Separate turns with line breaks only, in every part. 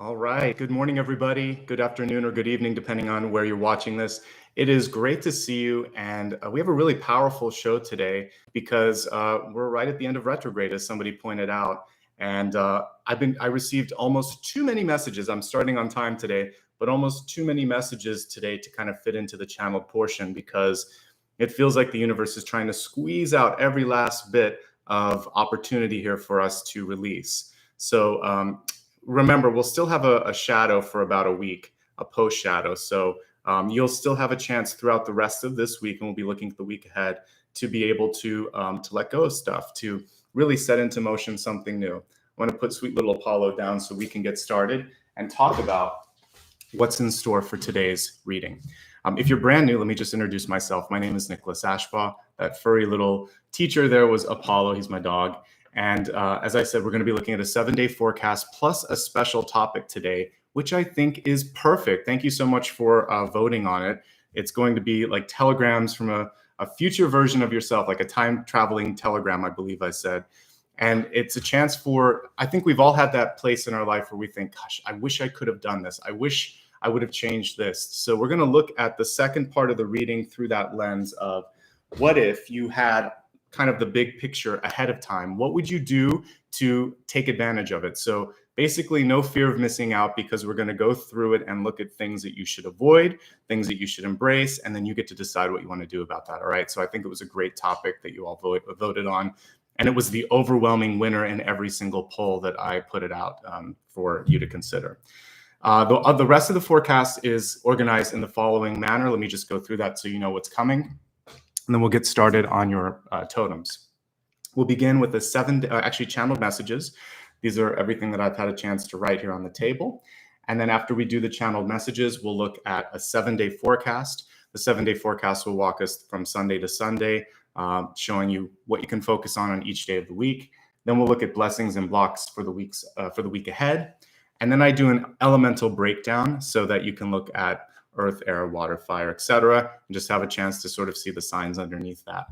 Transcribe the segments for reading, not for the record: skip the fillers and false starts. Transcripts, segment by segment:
All right. Good morning, everybody. Good afternoon or good evening, depending on where you're watching this. It is great to see you. And we have a really powerful show today because we're right at the end of retrograde, as somebody pointed out. And I received almost too many messages. I'm starting on time today, but almost too many messages today to kind of fit into the channeled portion because it feels like the universe is trying to squeeze out every last bit of opportunity here for us to release. So remember, we'll still have a shadow for about a week, a post shadow. So you'll still have a chance throughout the rest of this week, and we'll be looking at the week ahead to be able to let go of stuff, to really set into motion something new. I want to put sweet little Apollo down so we can get started and talk about what's in store for today's reading. If you're brand new, let me just introduce myself. My name is Nicholas Ashbaugh. That furry little teacher there was Apollo. He's my dog. And as I said, we're going to be looking at a 7-day forecast plus a special topic today, which I think is perfect. Thank you so much for voting on it. It's going to be like telegrams from a future version of yourself, like a time-traveling telegram, I believe I said. And it's a chance for, I think we've all had that place in our life where we think, gosh, I wish I could have done this. I wish I would have changed this. So we're going to look at the second part of the reading through that lens of what if you had kind of the big picture ahead of time? What would you do to take advantage of it? So basically no fear of missing out, because we're going to go through it and look at things that you should avoid, things that you should embrace, and then you get to decide what you want to do about that. All right. So I think it was a great topic that you all voted on. And it was the overwhelming winner in every single poll that I put it out for you to consider. The rest of the forecast is organized in the following manner. Let me just go through that so you know what's coming. And then we'll get started on your totems. We'll begin with the channeled messages. These are everything that I've had a chance to write here on the table. And then after we do the channeled messages, we'll look at a 7-day forecast. The 7-day forecast will walk us from Sunday to Sunday, showing you what you can focus on each day of the week. Then we'll look at blessings and blocks for the week ahead. And then I do an elemental breakdown so that you can look at earth, air, water, fire, etc., and just have a chance to sort of see the signs underneath that.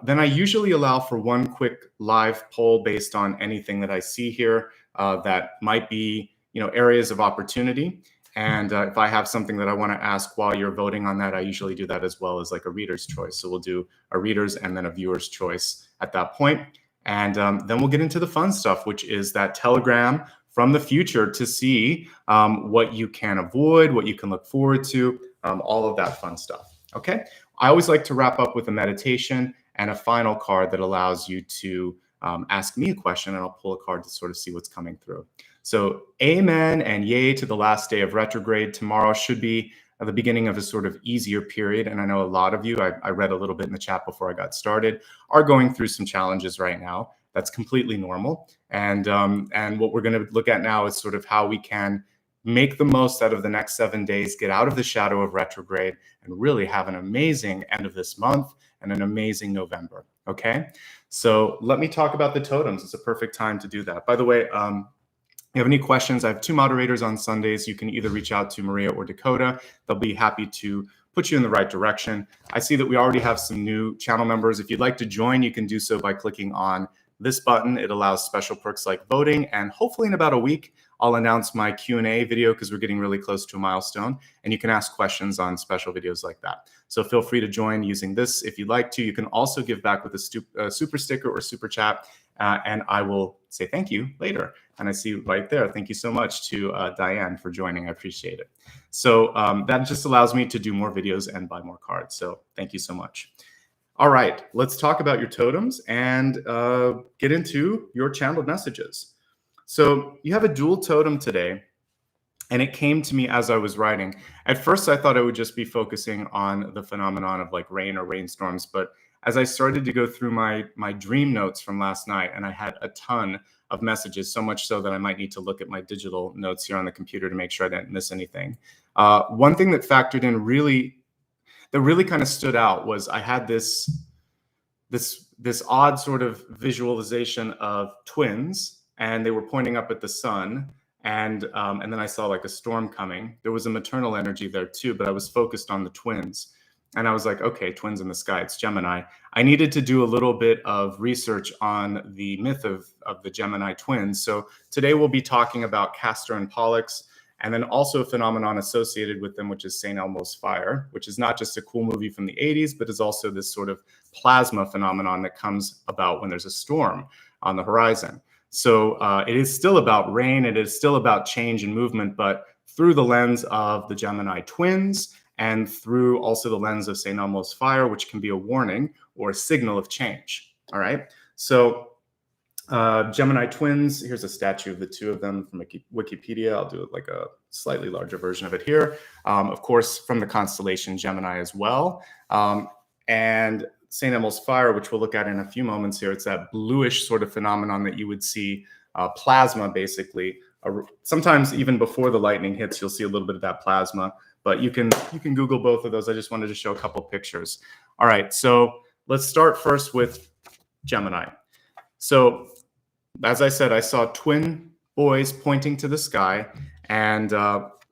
Then I usually allow for one quick live poll based on anything that I see here that might be, areas of opportunity. And if I have something that I want to ask while you're voting on that, I usually do that as well as like a reader's choice. So we'll do a reader's and then a viewer's choice at that point. And then we'll get into the fun stuff, which is that telegram from the future to see what you can avoid, what you can look forward to, all of that fun stuff. Okay. I always like to wrap up with a meditation and a final card that allows you to ask me a question, and I'll pull a card to sort of see what's coming through. So amen and yay to the last day of retrograde. Tomorrow should be the beginning of a sort of easier period. And I know a lot of you, I read a little bit in the chat before I got started, are going through some challenges right now. That's completely normal. And what we're going to look at now is sort of how we can make the most out of the next 7 days, get out of the shadow of retrograde, and really have an amazing end of this month and an amazing November. Okay. So let me talk about the totems. It's a perfect time to do that. By the way, if you have any questions, I have 2 moderators on Sundays. You can either reach out to Maria or Dakota. They'll be happy to put you in the right direction. I see that we already have some new channel members. If you'd like to join, you can do so by clicking on this button. It allows special perks like voting, and hopefully in about a week, I'll announce my Q&A video because we're getting really close to a milestone, and you can ask questions on special videos like that. So feel free to join using this if you'd like to. You can also give back with a super sticker or super chat, and I will say thank you later. And I see right there, thank you so much to Diane for joining. I appreciate it. So that just allows me to do more videos and buy more cards. So thank you so much. All right, let's talk about your totems and get into your channeled messages. So you have a dual totem today, and it came to me as I was writing. At first, I thought I would just be focusing on the phenomenon of like rain or rainstorms, but as I started to go through my dream notes from last night, and I had a ton of messages, so much so that I might need to look at my digital notes here on the computer to make sure I didn't miss anything. One thing that factored in that really kind of stood out was I had this odd sort of visualization of twins, and they were pointing up at the sun, and then I saw like a storm coming. There was a maternal energy there too, but I was focused on the twins. And I was like, okay, twins in the sky, it's Gemini. I needed to do a little bit of research on the myth of the Gemini twins. So today we'll be talking about Castor and Pollux, and then also a phenomenon associated with them, which is St. Elmo's fire, which is not just a cool movie from the 80s, but is also this sort of plasma phenomenon that comes about when there's a storm on the horizon. So it is still about rain, it is still about change and movement, but through the lens of the Gemini twins and through also the lens of St. Elmo's fire, which can be a warning or a signal of change. All right. So Gemini twins, here's a statue of the two of them from Wikipedia. I'll do like a slightly larger version of it here. Of course, from the constellation Gemini as well. And St. Elmo's fire, which we'll look at in a few moments here, it's that bluish sort of phenomenon that you would see plasma, basically. Sometimes even before the lightning hits, you'll see a little bit of that plasma. But you can Google both of those. I just wanted to show a couple pictures. All right, so let's start first with Gemini. So as I said, I saw twin boys pointing to the sky. And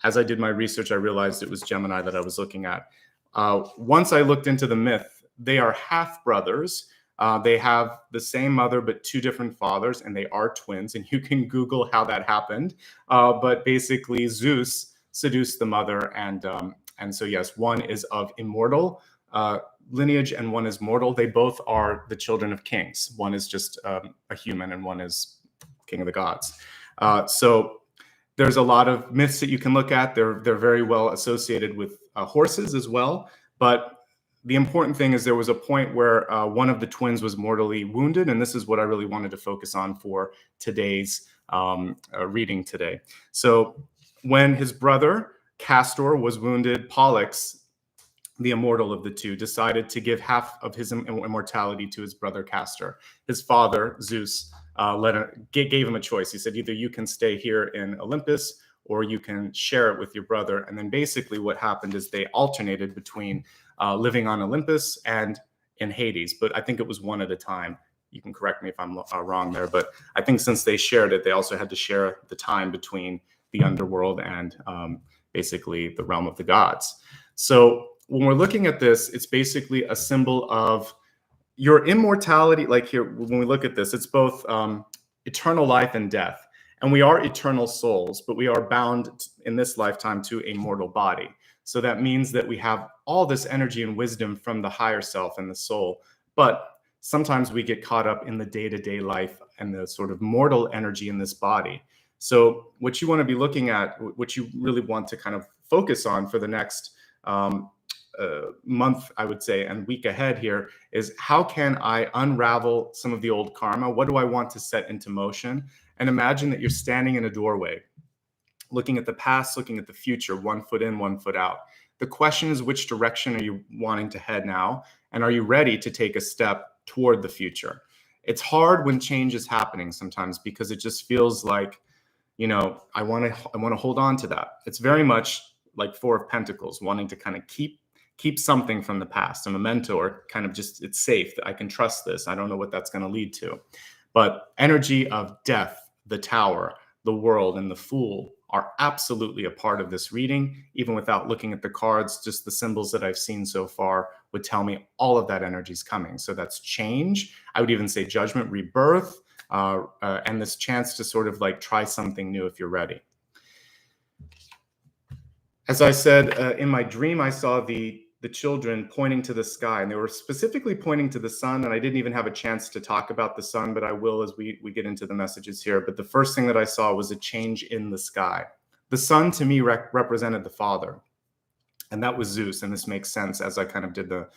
as I did my research, I realized it was Gemini that I was looking at. Once I looked into the myth, they are half brothers. They have the same mother, but two different fathers, and they are twins. And you can Google how that happened. But basically, Zeus seduced the mother. And so, yes, one is of immortal lineage and one is mortal. They both are the children of kings. One is just a human and one is king of the gods. So there's a lot of myths that you can look at. They're very well associated with horses as well. But the important thing is there was a point where one of the twins was mortally wounded. And this is what I really wanted to focus on for today's reading today. So when his brother Castor was wounded, Pollux, the immortal of the two, decided to give half of his immortality to his brother Castor. His father, Zeus, gave him a choice. He said, either you can stay here in Olympus or you can share it with your brother. And then basically what happened is they alternated between living on Olympus and in Hades. But I think it was one at a time. You can correct me if I'm wrong there. But I think since they shared it, they also had to share the time between the underworld and basically the realm of the gods. So when we're looking at this, it's basically a symbol of your immortality. Like here, when we look at this, it's both eternal life and death. And we are eternal souls, but we are bound in this lifetime to a mortal body. So that means that we have all this energy and wisdom from the higher self and the soul. But sometimes we get caught up in the day-to-day life and the sort of mortal energy in this body. So what you want to be looking at, what you really want to kind of focus on for the next month, I would say, and week ahead here is how can I unravel some of the old karma? What do I want to set into motion? And imagine that you're standing in a doorway, looking at the past, looking at the future, 1 foot in, 1 foot out. The question is, which direction are you wanting to head now? And are you ready to take a step toward the future? It's hard when change is happening sometimes because it just feels like, you know, I want to hold on to that. It's very much like Four of Pentacles, wanting to kind of keep something from the past, a memento, or kind of just, it's safe, that I can trust this. I don't know what that's going to lead to. But energy of death, the Tower, the World, and the Fool are absolutely a part of this reading. Even without looking at the cards, just the symbols that I've seen so far would tell me all of that energy is coming. So that's change. I would even say judgment, rebirth, and this chance to sort of like try something new if you're ready. As I said, in my dream, I saw the children pointing to the sky, and they were specifically pointing to the sun. And I didn't even have a chance to talk about the sun, but I will as we get into the messages here. But the first thing that I saw was a change in the sky. The sun to me represented the father, and that was Zeus. And this makes sense as I kind of did the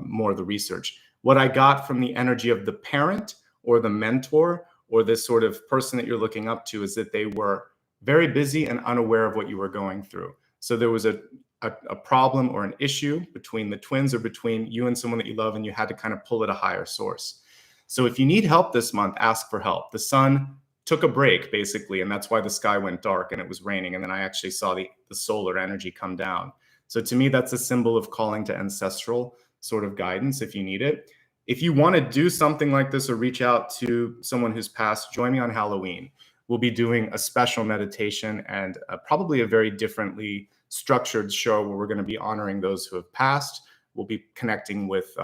more of the research. What I got from the energy of the parent or the mentor or this sort of person that you're looking up to is that they were very busy and unaware of what you were going through. So there was a problem or an issue between the twins or between you and someone that you love, and you had to kind of pull at a higher source. So if you need help this month, ask for help. The sun took a break, basically, and that's why the sky went dark and it was raining. And then I actually saw the solar energy come down. So to me, that's a symbol of calling to ancestral sort of guidance if you need it. If you want to do something like this or reach out to someone who's passed, join me on Halloween. We'll be doing a special meditation and probably a very differently structured show where we're going to be honoring those who have passed, we'll be connecting with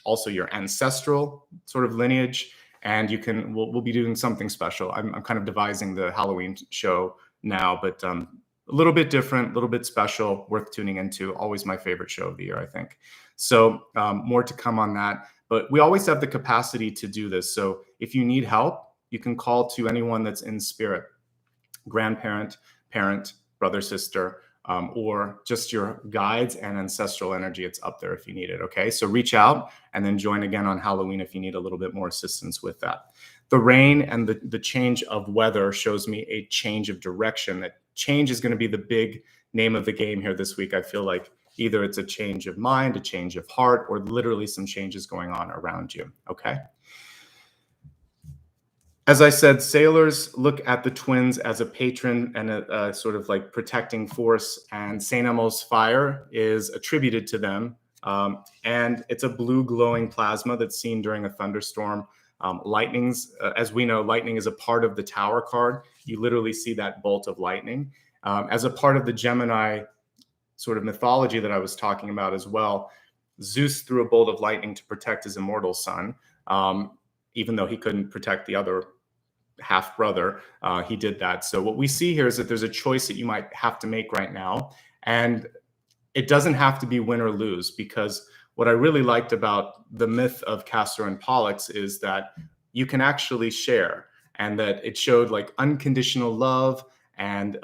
also your ancestral sort of lineage. And we'll be doing something special. I'm kind of devising the Halloween show now, but a little bit different, a little bit special, worth tuning into. Always my favorite show of the year, I think. So more to come on that. But we always have the capacity to do this. So if you need help, you can call to anyone that's in spirit, grandparent, parent, brother, sister, or just your guides and ancestral energy. It's up there if you need it. Okay, so reach out and then join again on Halloween if you need a little bit more assistance with that. The rain and the change of weather shows me a change of direction. That change is going to be the big name of the game here this week. I feel like either it's a change of mind, a change of heart, or literally some changes going on around you. Okay. As I said, sailors look at the twins as a patron and a sort of like protecting force, and St. Elmo's fire is attributed to them. And it's a blue glowing plasma that's seen during a thunderstorm. Lightnings, as we know, lightning is a part of the Tower card. You literally see that bolt of lightning. As a part of the Gemini sort of mythology that I was talking about as well, Zeus threw a bolt of lightning to protect his immortal son, even though he couldn't protect the other half brother. He did that. So what we see here is that there's a choice that you might have to make right now, and it doesn't have to be win or lose, because what I really liked about the myth of Castor and Pollux is that you can actually share, and that it showed like unconditional love, and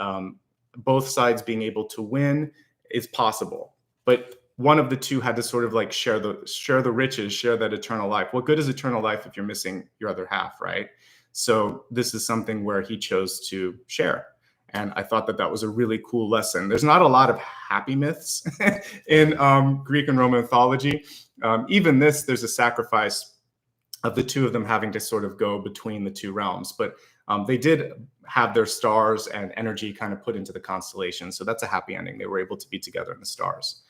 both sides being able to win is possible. But one of the two had to sort of like share the riches, share that eternal life. What good is eternal life if you're missing your other half, right? So this is something where he chose to share. And I thought that was a really cool lesson. There's not a lot of happy myths in Greek and Roman mythology. Even there's a sacrifice of the two of them having to sort of go between the two realms. But they did have their stars and energy kind of put into the constellation. So that's a happy ending. They were able to be together in the stars.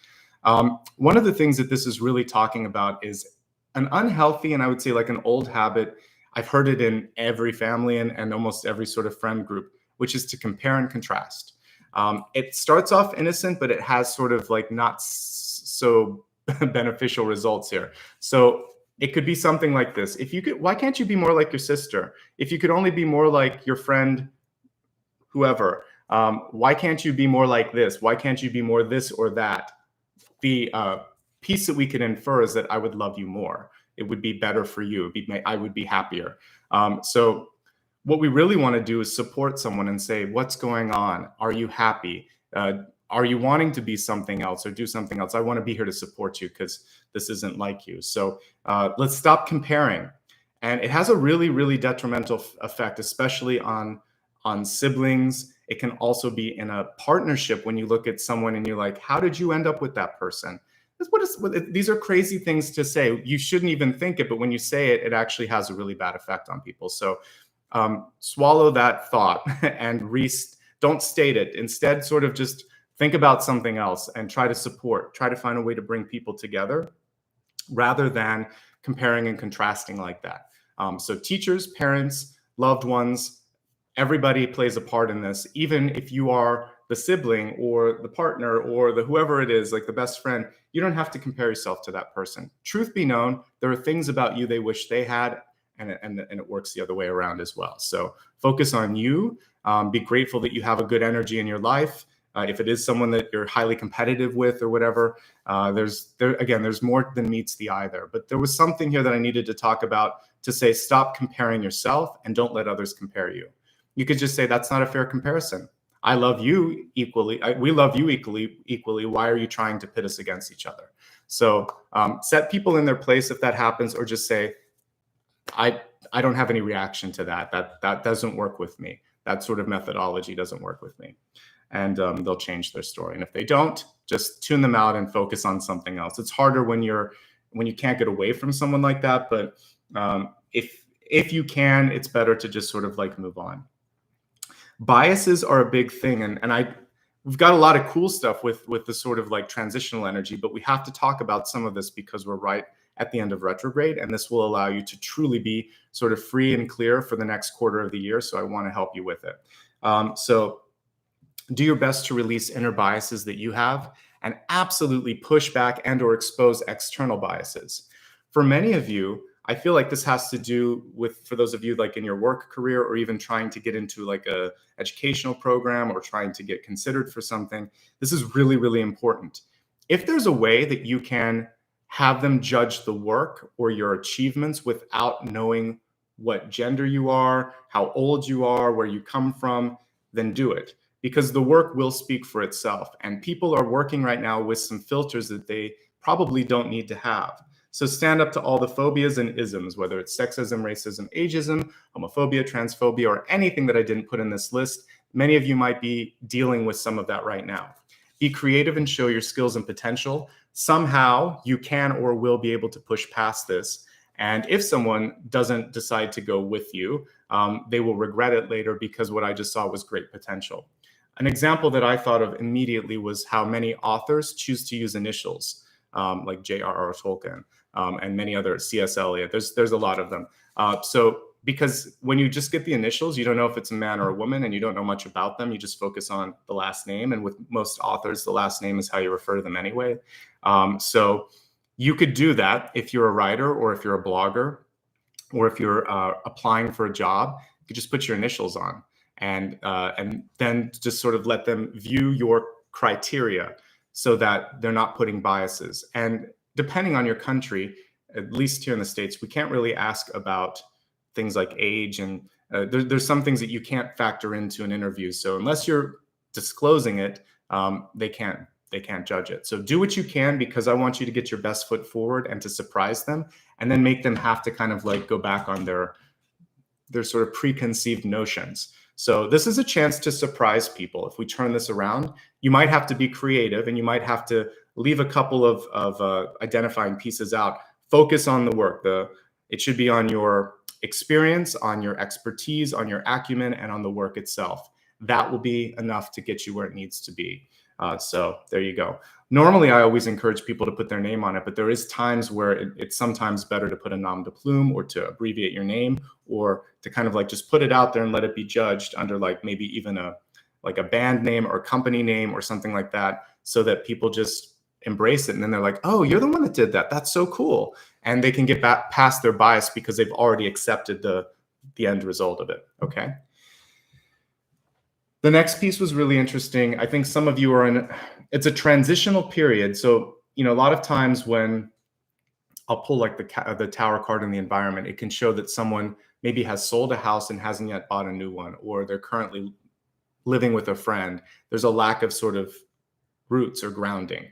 One of the things that this is really talking about is an unhealthy, and I would say like an old habit. I've heard it in every family and almost every sort of friend group, which is to compare and contrast. It starts off innocent, but it has sort of like not so beneficial results here. So it could be something like this. Why can't you be more like your sister? If you could only be more like your friend, whoever, why can't you be more like this? Why can't you be more this or that? The piece that we can infer is that I would love you more. It would be better for you. I would be happier. So what we really want to do is support someone and say, what's going on? Are you happy? Are you wanting to be something else or do something else? I want to be here to support you because this isn't like you. So let's stop comparing. And it has a really, really detrimental effect, especially on siblings. It can also be in a partnership when you look at someone and you're like, how did you end up with that person? These are crazy things to say. You shouldn't even think it, but when you say it, it actually has a really bad effect on people. So swallow that thought and don't state it. Instead, sort of just think about something else and try to find a way to bring people together rather than comparing and contrasting like that. So teachers, parents, loved ones, everybody plays a part in this. Even if you are the sibling or the partner or the whoever it is, like the best friend, you don't have to compare yourself to that person. Truth be known, there are things about you they wish they had, and it works the other way around as well. So focus on you. Be grateful that you have a good energy in your life. If it is someone that you're highly competitive with or whatever, there's more than meets the eye there. But there was something here that I needed to talk about to say, stop comparing yourself and don't let others compare you. You could just say, that's not a fair comparison. I love you equally. We love you equally. Why are you trying to pit us against each other? So set people in their place if that happens, or just say, I don't have any reaction to that. That doesn't work with me. That sort of methodology doesn't work with me. And they'll change their story. And if they don't, just tune them out and focus on something else. It's harder when you can't get away from someone like that. But if you can, it's better to just sort of like move on. Biases are a big thing, and we've got a lot of cool stuff with the sort of like transitional energy, but we have to talk about some of this because we're right at the end of retrograde, and this will allow you to truly be sort of free and clear for the next quarter of the year. So I want to help you with it. So do your best to release inner biases that you have and absolutely push back and or expose external biases. For many of you, I feel like this has to do with, for those of you like in your work career or even trying to get into like a educational program or trying to get considered for something, this is really, really important. If there's a way that you can have them judge the work or your achievements without knowing what gender you are, how old you are, where you come from, then do it, because the work will speak for itself. And people are working right now with some filters that they probably don't need to have. So stand up to all the phobias and isms, whether it's sexism, racism, ageism, homophobia, transphobia, or anything that I didn't put in this list. Many of you might be dealing with some of that right now. Be creative and show your skills and potential. Somehow you can or will be able to push past this. And if someone doesn't decide to go with you, they will regret it later, because what I just saw was great potential. An example that I thought of immediately was how many authors choose to use initials, like J.R.R. Tolkien and many other, C.S. Eliot. There's a lot of them. So because when you just get the initials, you don't know if it's a man or a woman, and you don't know much about them. You just focus on the last name. And with most authors, the last name is how you refer to them anyway. So you could do that if you're a writer or if you're a blogger or if you're applying for a job. You could just put your initials on and then just sort of let them view your criteria so that they're not putting biases. And depending on your country, at least here in the States, we can't really ask about things like age, and there's some things that you can't factor into an interview. So unless you're disclosing it, they can't judge it. So do what you can, because I want you to get your best foot forward and to surprise them, and then make them have to kind of like go back on their sort of preconceived notions. So this is a chance to surprise people. If we turn this around, you might have to be creative, and you might have to leave a couple of identifying pieces out. Focus on the work. It should be on your experience, on your expertise, on your acumen, and on the work itself. That will be enough to get you where it needs to be. So there you go. Normally, I always encourage people to put their name on it, but there is times where it's sometimes better to put a nom de plume, or to abbreviate your name, or to kind of like just put it out there and let it be judged under like maybe even a band name or company name or something like that, so that people just embrace it. And then they're like, oh, you're the one that did that. That's so cool. And they can get back past their bias because they've already accepted the end result of it. Okay. The next piece was really interesting. I think some of you are it's a transitional period. So, a lot of times when I'll pull like the Tower card in the environment, it can show that someone maybe has sold a house and hasn't yet bought a new one, or they're currently living with a friend. There's a lack of sort of roots or grounding.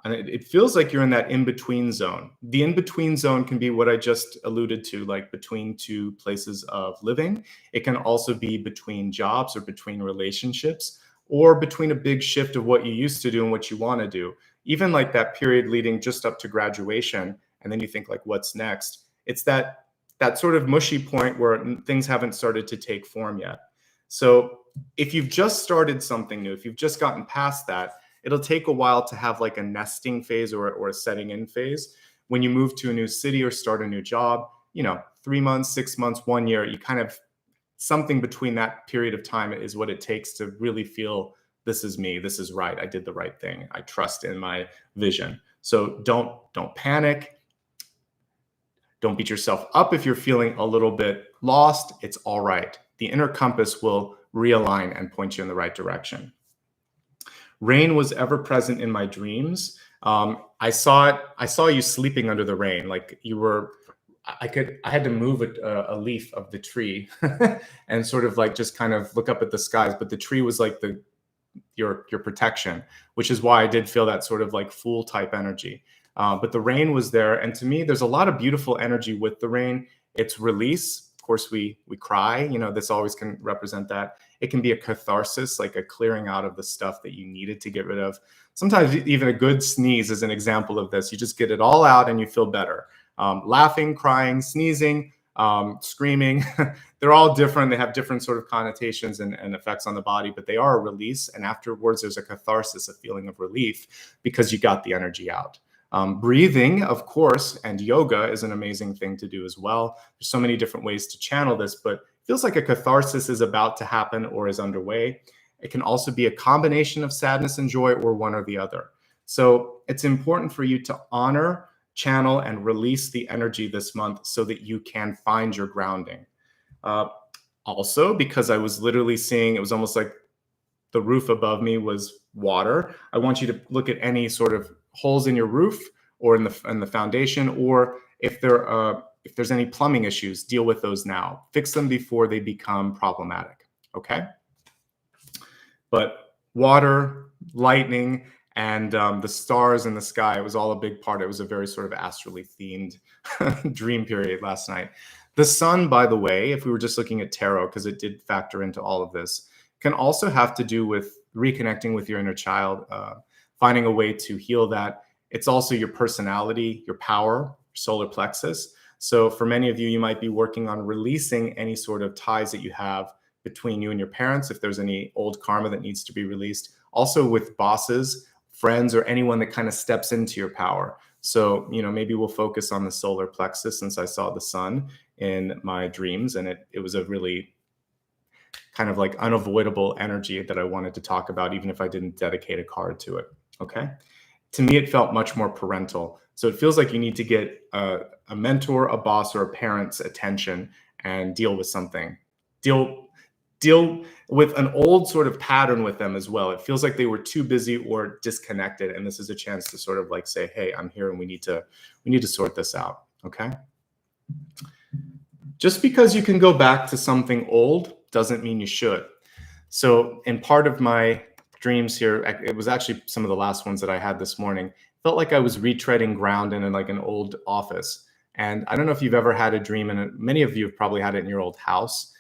And it feels like you're in that in-between zone. The in-between zone can be what I just alluded to, like between two places of living. It can also be between jobs or between relationships, or between a big shift of what you used to do and what you want to do. Even like that period leading just up to graduation. And then you think like, what's next? It's that sort of mushy point where things haven't started to take form yet. So if you've just started something new, if you've just gotten past that, it'll take a while to have like a nesting phase or a setting in phase. When you move to a new city or start a new job, 3 months, 6 months, 1 year, you kind of, something between that period of time is what it takes to really feel, this is me, this is right, I did the right thing, I trust in my vision. So don't panic. Don't beat yourself up if you're feeling a little bit lost. It's all right. The inner compass will realign and point you in the right direction. Rain was ever present in my dreams. I saw you sleeping under the rain. Like you were, I had to move a leaf of the tree and sort of like just kind of look up at the skies. But the tree was like your protection, which is why I did feel that sort of like fool type energy. But the rain was there. And to me, there's a lot of beautiful energy with the rain. It's release. Of course, we cry, this always can represent that. It can be a catharsis, like a clearing out of the stuff that you needed to get rid of. Sometimes even a good sneeze is an example of this. You just get it all out and you feel better. Laughing, crying, sneezing, screaming, they're all different. They have different sort of connotations and effects on the body, but they are a release. And afterwards, there's a catharsis, a feeling of relief because you got the energy out. Breathing, of course, and yoga is an amazing thing to do as well. There's so many different ways to channel this, but it feels like a catharsis is about to happen or is underway. It can also be a combination of sadness and joy, or one or the other. So it's important for you to honor, channel, and release the energy this month so that you can find your grounding. Also, because I was literally seeing, it was almost like the roof above me was water. I want you to look at any sort of holes in your roof or in the foundation, or if there's any plumbing issues, deal with those now. Fix them before they become problematic. Okay. But water, lightning, and the stars in the sky, it was all a big part. It was a very sort of astrally themed dream period last night. The sun, by the way, if we were just looking at tarot, because it did factor into all of this, can also have to do with reconnecting with your inner child, finding a way to heal that. It's also your personality, your power, solar plexus. So for many of you, you might be working on releasing any sort of ties that you have between you and your parents, if there's any old karma that needs to be released. Also with bosses, friends, or anyone that kind of steps into your power. So, maybe we'll focus on the solar plexus, since I saw the sun in my dreams, and it was a really kind of like unavoidable energy that I wanted to talk about, even if I didn't dedicate a card to it. Okay. To me, it felt much more parental. So it feels like you need to get a mentor, a boss, or a parent's attention and deal with something. Deal with an old sort of pattern with them as well. It feels like they were too busy or disconnected. And this is a chance to sort of like say, hey, I'm here and we need to sort this out. Okay. Just because you can go back to something old doesn't mean you should. So in part of my dreams here, it was actually some of the last ones that I had this morning, felt like I was retreading ground in like an old office. And I don't know if you've ever had a dream, and many of you have probably had it in your old house,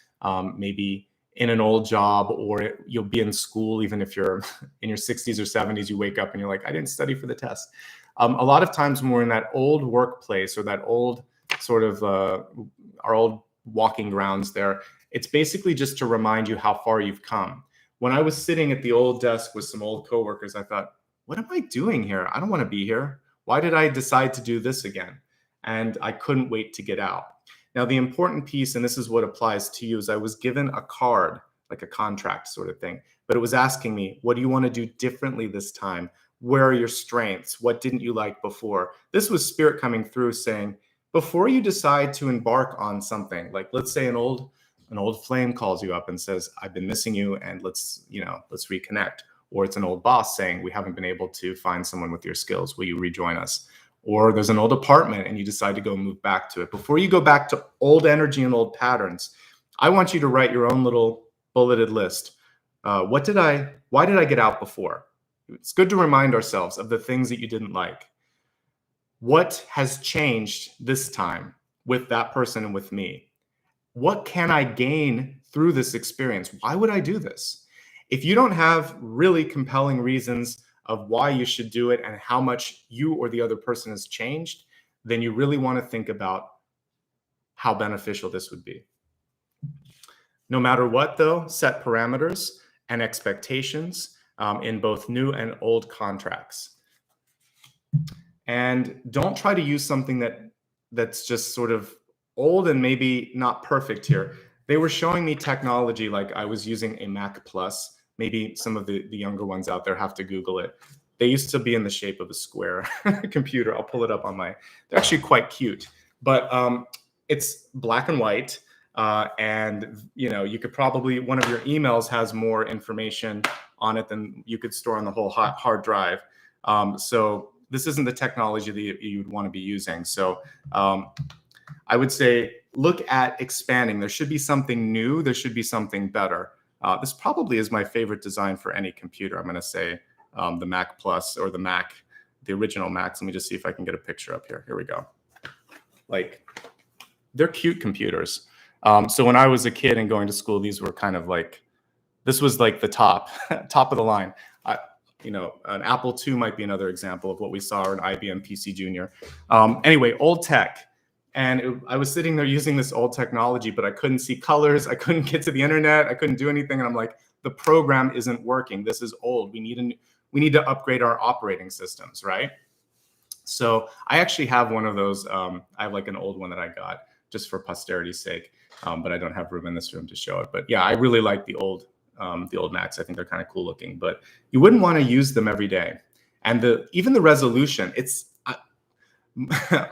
maybe in an old job, or you'll be in school, even if you're in your 60s or 70s, you wake up and you're like, I didn't study for the test. A lot of times when we're in that old workplace or that old sort of our old walking grounds there, it's basically just to remind you how far you've come. When I was sitting at the old desk with some old coworkers, I thought, what am I doing here? I don't want to be here. Why did I decide to do this again? And I couldn't wait to get out. Now, the important piece, and this is what applies to you, is I was given a card, like a contract sort of thing, but it was asking me, what do you want to do differently this time? Where are your strengths? What didn't you like before? This was spirit coming through saying, before you decide to embark on something, like let's say an old flame calls you up and says, I've been missing you and let's reconnect. Or it's an old boss saying, we haven't been able to find someone with your skills. Will you rejoin us? Or there's an old apartment and you decide to go move back to it. Before you go back to old energy and old patterns, I want you to write your own little bulleted list. Why did I get out before? It's good to remind ourselves of the things that you didn't like. What has changed this time with that person and with me? What can I gain through this experience? Why would I do this? If you don't have really compelling reasons of why you should do it and how much you or the other person has changed, then you really want to think about how beneficial this would be. No matter what, though, set parameters and expectations in both new and old contracts. And don't try to use something that's just sort of old and maybe not perfect here. They were showing me technology, like I was using a Mac Plus. Maybe some of the younger ones out there have to Google it. They used to be in the shape of a square computer. I'll pull it up on they're actually quite cute, but it's black and white. And you could probably, one of your emails has more information on it than you could store on the whole hard drive. So this isn't the technology that you would want to be using. So I would say, look at expanding. There should be something new. There should be something better. This probably is my favorite design for any computer. I'm going to say the Mac Plus or the original Macs. Let me just see if I can get a picture up here. Here we go. Like, they're cute computers. So when I was a kid and going to school, these were kind of like, this was like the top of the line. An Apple II might be another example of what we saw, or an IBM PC Junior. Anyway, old tech. And I was sitting there using this old technology, but I couldn't see colors. I couldn't get to the internet. I couldn't do anything. And I'm like, the program isn't working. This is old. We need to upgrade our operating systems, right? So I actually have one of those. I have like an old one that I got just for posterity's sake, but I don't have room in this room to show it. But yeah, I really like the old Macs. I think they're kind of cool looking, but you wouldn't want to use them every day. And even the resolution,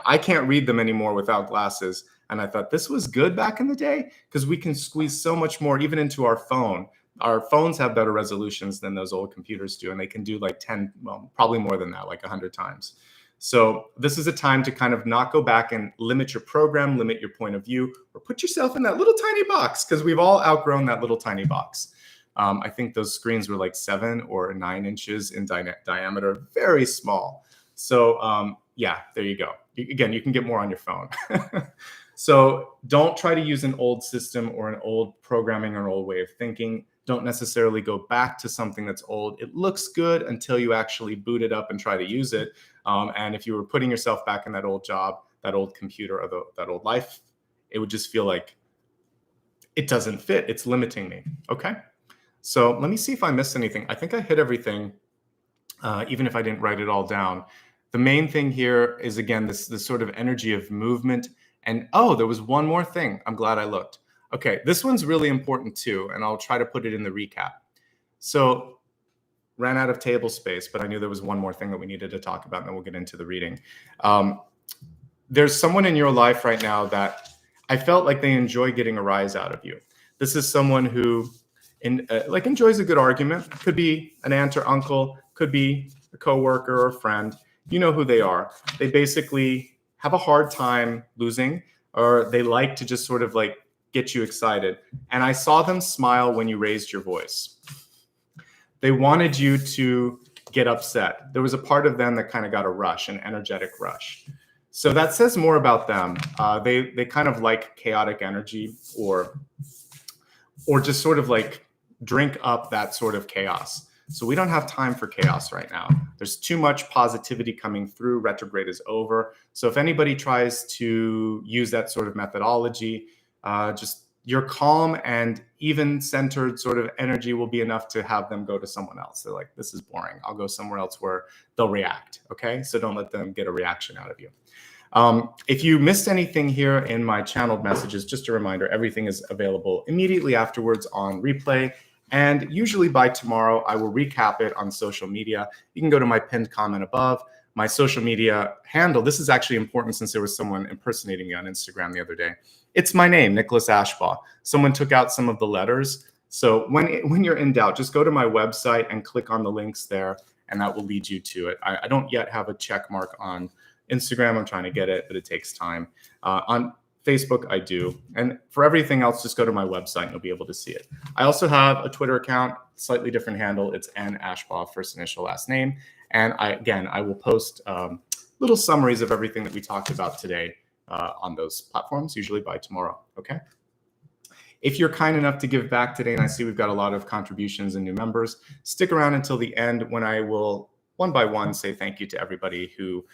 I can't read them anymore without glasses. And I thought this was good back in the day because we can squeeze so much more even into our phone. Our phones have better resolutions than those old computers do. And they can do like 10, well, probably more than that, like 100 times. So this is a time to kind of not go back and limit your program, limit your point of view, or put yourself in that little tiny box, because we've all outgrown that little tiny box. I think those screens were like 7 or 9 inches in diameter, very small. So yeah, there you go. Again, you can get more on your phone. So don't try to use an old system or an old programming or an old way of thinking. Don't necessarily go back to something that's old. It looks good until you actually boot it up and try to use it. And if you were putting yourself back in that old job, that old computer, or that old life, it would just feel like it doesn't fit. It's limiting me. Okay. So let me see if I missed anything. I think I hit everything, even if I didn't write it all down. The main thing here is, again, this sort of energy of movement. And oh, there was one more thing. I'm glad I looked. Okay, this one's really important too, and I'll try to put it in the recap. So ran out of table space, but I knew there was one more thing that we needed to talk about, and then we'll get into the reading. There's someone in your life right now that I felt like they enjoy getting a rise out of you. This is someone who enjoys a good argument. Could be an aunt or uncle, could be a coworker or a friend. You know who they are. They basically have a hard time losing, or they like to just sort of like get you excited. And I saw them smile when you raised your voice. They wanted you to get upset. There was a part of them that kind of got a rush, an energetic rush. So that says more about them. They kind of like chaotic energy, or just sort of like drink up that sort of chaos. So we don't have time for chaos right now. There's too much positivity coming through. Retrograde is over. So if anybody tries to use that sort of methodology, just your calm and even centered sort of energy will be enough to have them go to someone else. They're like, this is boring. I'll go somewhere else where they'll react. Okay. So don't let them get a reaction out of you. If you missed anything here in my channeled messages, just a reminder, everything is available immediately afterwards on replay. And usually by tomorrow, I will recap it on social media. You can go to my pinned comment above. My social media handle, this is actually important since there was someone impersonating me on Instagram the other day. It's my name, Nicholas Ashbaugh. Someone took out some of the letters. So when you're in doubt, just go to my website and click on the links there, and that will lead you to it. I don't yet have a check mark on Instagram. I'm trying to get it, but it takes time. On Facebook, I do. And for everything else, just go to my website and you'll be able to see it. I also have a Twitter account, slightly different handle. It's N Ashbaugh, first initial, last name. And I will post little summaries of everything that we talked about today on those platforms, usually by tomorrow. Okay. If you're kind enough to give back today, and I see we've got a lot of contributions and new members, stick around until the end when I will one by one say thank you to everybody who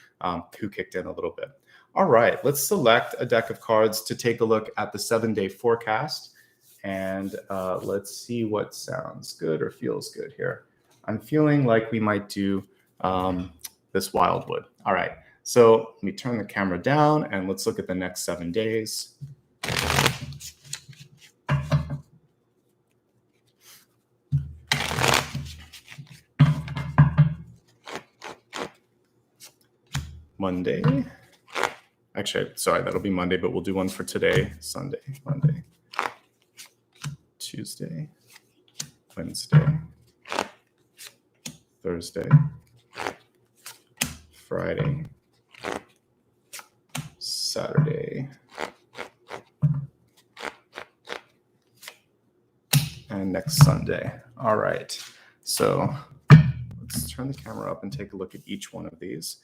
kicked in a little bit. All right, let's select a deck of cards to take a look at the 7-day forecast. And let's see what sounds good or feels good here. I'm feeling like we might do this Wildwood. All right, so let me turn the camera down and let's look at the next 7 days. Monday. Actually, sorry, that'll be Monday, but we'll do one for today. Sunday, Monday, Tuesday, Wednesday, Thursday, Friday, Saturday, and next Sunday. All right, so let's turn the camera up and take a look at each one of these.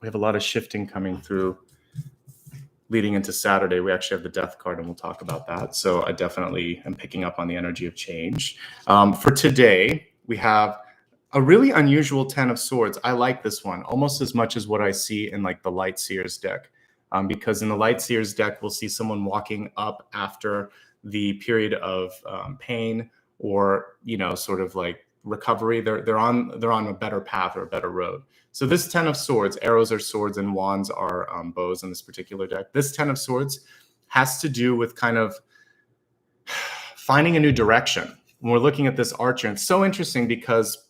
We have a lot of shifting coming through leading into Saturday. We actually have the death card and we'll talk about that. So I definitely am picking up on the energy of change. For today, we have a really unusual 10 of Swords. I like this one almost as much as what I see in like the Light Seers deck. Because in the Light Seers deck, we'll see someone walking up after the period of pain or, you know, sort of like recovery. They're on a better path or a better road. So this 10 of Swords, arrows are swords and wands are bows in this particular deck. This 10 of Swords has to do with kind of finding a new direction. When we're looking at this archer, it's so interesting because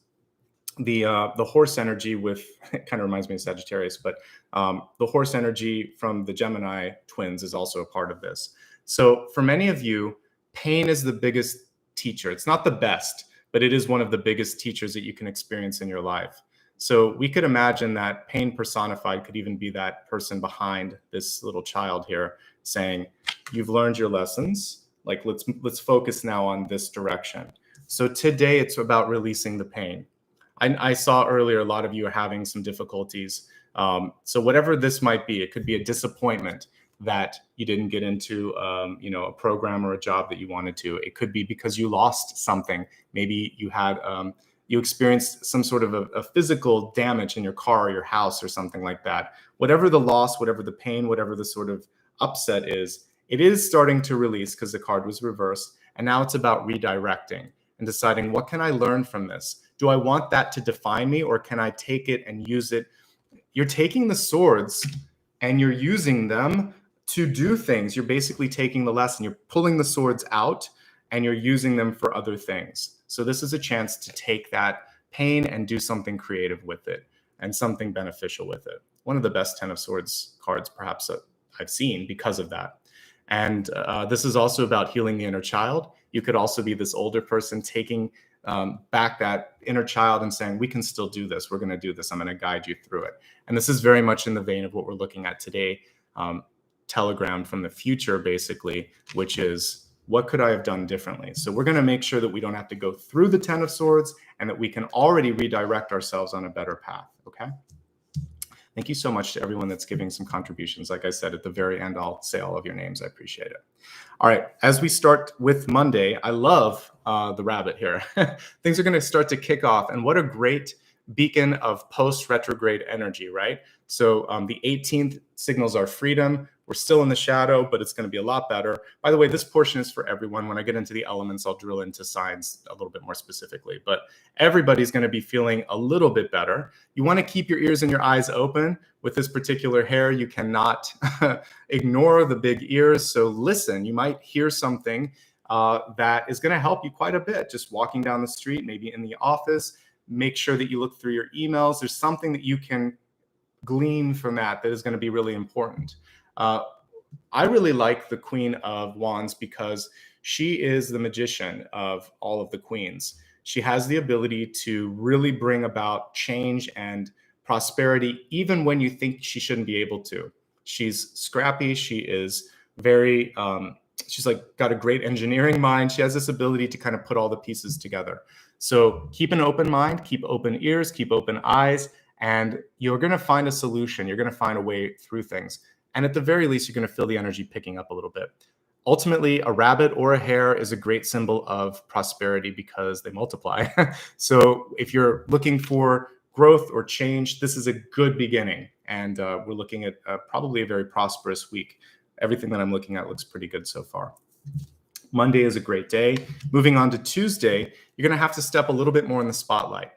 the horse energy with it kind of reminds me of Sagittarius, but the horse energy from the Gemini twins is also a part of this. So for many of you, pain is the biggest teacher. It's not the best, but it is one of the biggest teachers that you can experience in your life. So we could imagine that pain personified could even be that person behind this little child here saying, you've learned your lessons. Like, let's focus now on this direction. So today it's about releasing the pain. I saw earlier, a lot of you are having some difficulties. So whatever this might be, it could be a disappointment that you didn't get into, a program or a job that you wanted to. It could be because you lost something. Maybe you had, you experienced some sort of a physical damage in your car or your house or something like that. Whatever the loss, whatever the pain, whatever the sort of upset is, it is starting to release because the card was reversed. And now it's about redirecting and deciding, what can I learn from this? Do I want that to define me, or can I take it and use it? You're taking the swords and you're using them to do things. You're basically taking the lesson, you're pulling the swords out and you're using them for other things. So this is a chance to take that pain and do something creative with it and something beneficial with it. One of the best 10 of Swords cards perhaps that I've seen because of that. And this is also about healing the inner child. You could also be this older person taking back that inner child and saying, we can still do this. We're going to do this. I'm going to guide you through it. And this is very much in the vein of what we're looking at today, telegrammed from the future, basically, which is, what could I have done differently? So we're going to make sure that we don't have to go through the 10 of Swords and that we can already redirect ourselves on a better path. Okay. Thank you so much to everyone that's giving some contributions. Like I said, at the very end, I'll say all of your names. I appreciate it. All right, as we start with Monday, I love the rabbit here. Things are going to start to kick off. And what a great beacon of post-retrograde energy, right? So the 18th signals our freedom. We're still in the shadow, but it's going to be a lot better. By the way, this portion is for everyone. When I get into the elements, I'll drill into signs a little bit more specifically. But everybody's going to be feeling a little bit better. You want to keep your ears and your eyes open. With this particular hair, you cannot ignore the big ears. So listen, you might hear something that is going to help you quite a bit. Just walking down the street, maybe in the office. Make sure that you look through your emails. There's something that you can glean from that is going to be really important. I really like the Queen of Wands because she is the magician of all of the queens. She has the ability to really bring about change and prosperity, even when you think she shouldn't be able to. She's scrappy. She is very, she's like got a great engineering mind. She has this ability to kind of put all the pieces together. So keep an open mind, keep open ears, keep open eyes, and you're going to find a solution. You're going to find a way through things. And at the very least, you're going to feel the energy picking up a little bit. Ultimately, a rabbit or a hare is a great symbol of prosperity because they multiply. So if you're looking for growth or change, this is a good beginning. And we're looking at probably a very prosperous week. Everything that I'm looking at looks pretty good so far. Monday is a great day. Moving on to Tuesday, you're going to have to step a little bit more in the spotlight.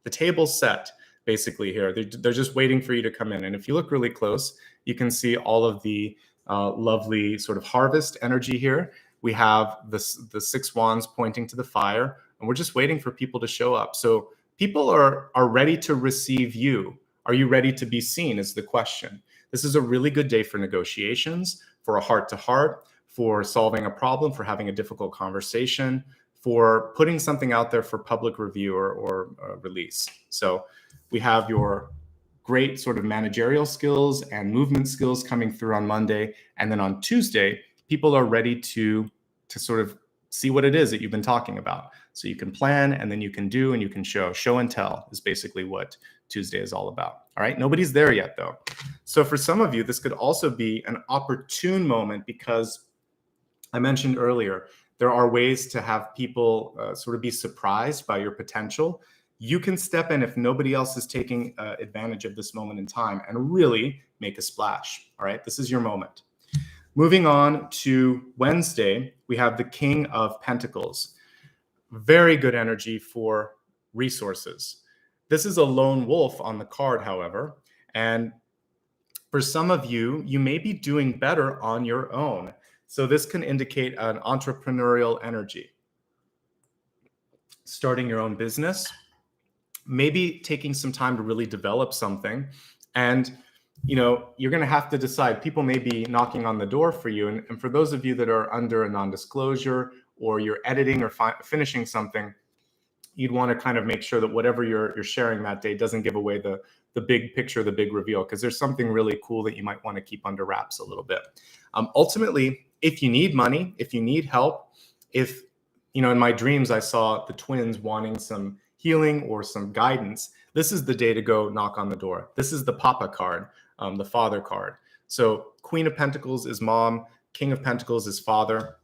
The table's set, basically, here. They're just waiting for you to come in. And if you look really close, you can see all of the lovely sort of harvest energy here. We have the 6 wands pointing to the fire, and we're just waiting for people to show up. So people are ready to receive you. Are you ready to be seen is the question. This is a really good day for negotiations, for a heart-to-heart, for solving a problem, for having a difficult conversation, for putting something out there for public review or release. So we have your great sort of managerial skills and movement skills coming through on Monday. And then on Tuesday, people are ready to sort of see what it is that you've been talking about. So you can plan, and then you can do, and you can show. Show and tell is basically what Tuesday is all about. All right, nobody's there yet, though. So for some of you, this could also be an opportune moment because I mentioned earlier, there are ways to have people sort of be surprised by your potential. You can step in if nobody else is taking advantage of this moment in time and really make a splash. All right, this is your moment. Moving on to Wednesday, we have the King of Pentacles. Very good energy for resources. This is a lone wolf on the card, however, and for some of you, you may be doing better on your own. So this can indicate an entrepreneurial energy. Starting your own business, maybe taking some time to really develop something. And you're going to have to decide. People may be knocking on the door for you. And for those of you that are under a non-disclosure, or you're editing or finishing something, you'd want to kind of make sure that whatever you're sharing that day doesn't give away the big picture, the big reveal, because there's something really cool that you might want to keep under wraps a little bit. Ultimately, if you need money, if you need help, if, in my dreams, I saw the twins wanting some healing or some guidance, this is the day to go knock on the door. This is the Papa card, the father card. So Queen of Pentacles is mom, King of Pentacles is father.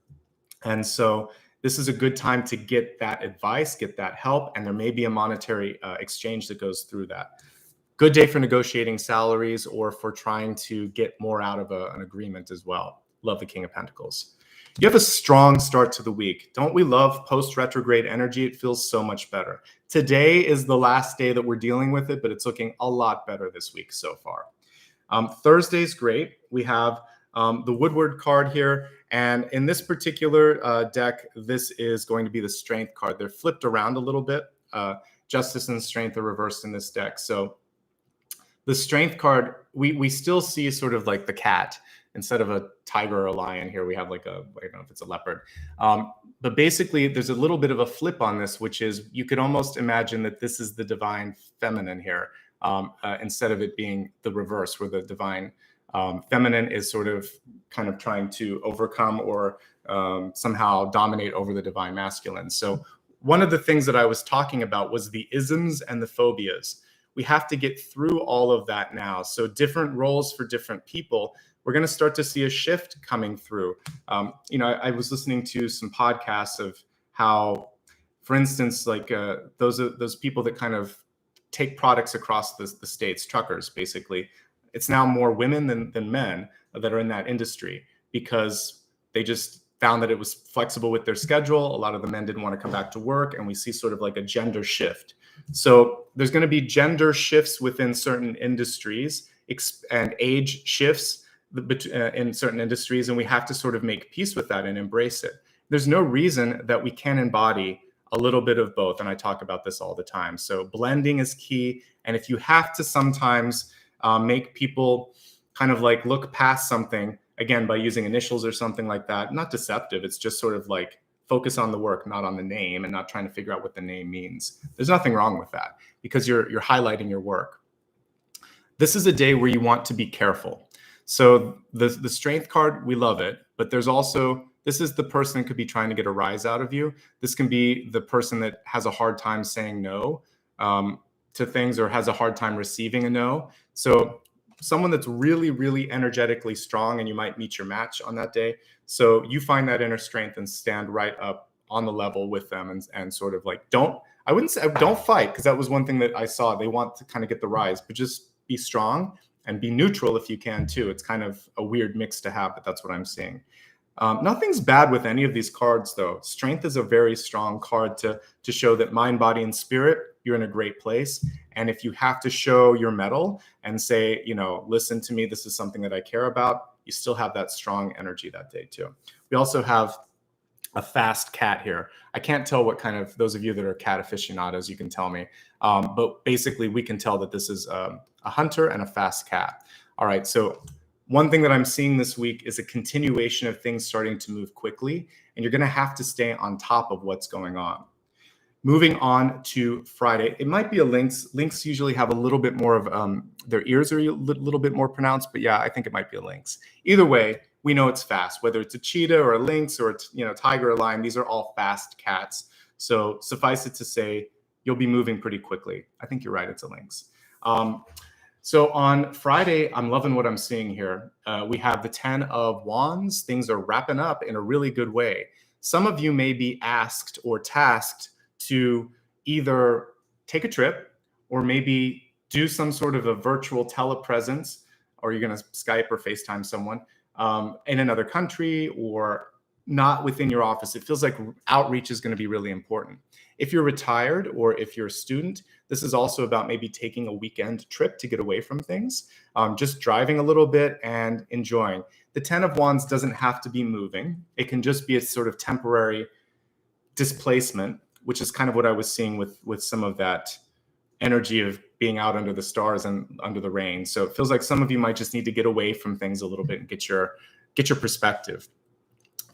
And so this is a good time to get that advice, get that help, and there may be a monetary exchange that goes through that. Good day for negotiating salaries or for trying to get more out of an agreement as well. Love the King of Pentacles. You have a strong start to the week. Don't we love post-retrograde energy? It feels so much better. Today is the last day that we're dealing with it, but it's looking a lot better this week so far. Thursday's great. We have the Woodward card here. And in this particular deck, this is going to be the Strength card. They're flipped around a little bit. Justice and Strength are reversed in this deck. So the Strength card, we still see sort of like the cat. Instead of a tiger or a lion here, we have like I don't know if it's a leopard. But basically, there's a little bit of a flip on this, which is you could almost imagine that this is the divine feminine here, instead of it being the reverse, where the divine feminine is sort of kind of trying to overcome or somehow dominate over the divine masculine. So one of the things that I was talking about was the isms and the phobias. We have to get through all of that now. So different roles for different people. We're going to start to see a shift coming through. I was listening to some podcasts of how, for instance, like those people that kind of take products across the states, truckers, basically, it's now more women than men that are in that industry because they just found that it was flexible with their schedule. A lot of the men didn't want to come back to work, and we see sort of like a gender shift. So there's going to be gender shifts within certain industries and age shifts in certain industries, and we have to sort of make peace with that and embrace it. There's no reason that we can't embody a little bit of both, and I talk about this all the time. So blending is key, and if you have to sometimes make people kind of like look past something, again, by using initials or something like that, not deceptive, it's just sort of like focus on the work, not on the name, and not trying to figure out what the name means. There's nothing wrong with that because you're highlighting your work. This is a day where you want to be careful. So the Strength card, we love it, but there's also, this is the person that could be trying to get a rise out of you. This can be the person that has a hard time saying no to things or has a hard time receiving a no. So someone that's really, really energetically strong, and you might meet your match on that day. So you find that inner strength and stand right up on the level with them and sort of like, I wouldn't say don't fight, because that was one thing that I saw. They want to kind of get the rise, but just be strong and be neutral if you can too. It's kind of a weird mix to have, but that's what I'm seeing. Nothing's bad with any of these cards though. Strength is a very strong card to show that mind, body, and spirit, you're in a great place. And if you have to show your mettle and say, listen to me, this is something that I care about, you still have that strong energy that day too. We also have a fast cat here. I can't tell what kind of, those of you that are cat aficionados, you can tell me. But basically we can tell that this is a hunter and a fast cat. All right, so one thing that I'm seeing this week is a continuation of things starting to move quickly, and you're going to have to stay on top of what's going on. Moving on to Friday, it might be a lynx. Lynx usually have a little bit more of, their ears are a little bit more pronounced, but yeah, I think it might be a lynx. Either way, we know it's fast, whether it's a cheetah or a lynx or a tiger or lion, these are all fast cats. So suffice it to say, you'll be moving pretty quickly. I think you're right, it's a lynx. So on Friday, I'm loving what I'm seeing here. We have the 10 of Wands. Things are wrapping up in a really good way. Some of you may be asked or tasked to either take a trip or maybe do some sort of a virtual telepresence, or you're going to Skype or FaceTime someone in another country or not within your office. It feels like outreach is going to be really important. If you're retired or if you're a student, this is also about maybe taking a weekend trip to get away from things, just driving a little bit and enjoying. The 10 of Wands doesn't have to be moving. It can just be a sort of temporary displacement, which is kind of what I was seeing with some of that energy of being out under the stars and under the rain. So it feels like some of you might just need to get away from things a little bit and get your perspective.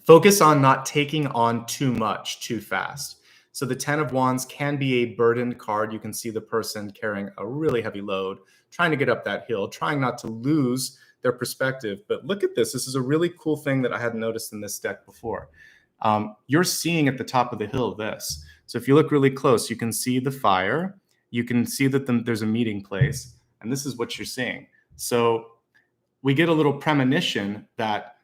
Focus on not taking on too much too fast. So the 10 of Wands can be a burdened card. You can see the person carrying a really heavy load, trying to get up that hill, trying not to lose their perspective. But look at this. This is a really cool thing that I hadn't noticed in this deck before. You're seeing at the top of the hill this. So if you look really close, you can see the fire. You can see that there's a meeting place. And this is what you're seeing. So we get a little premonition that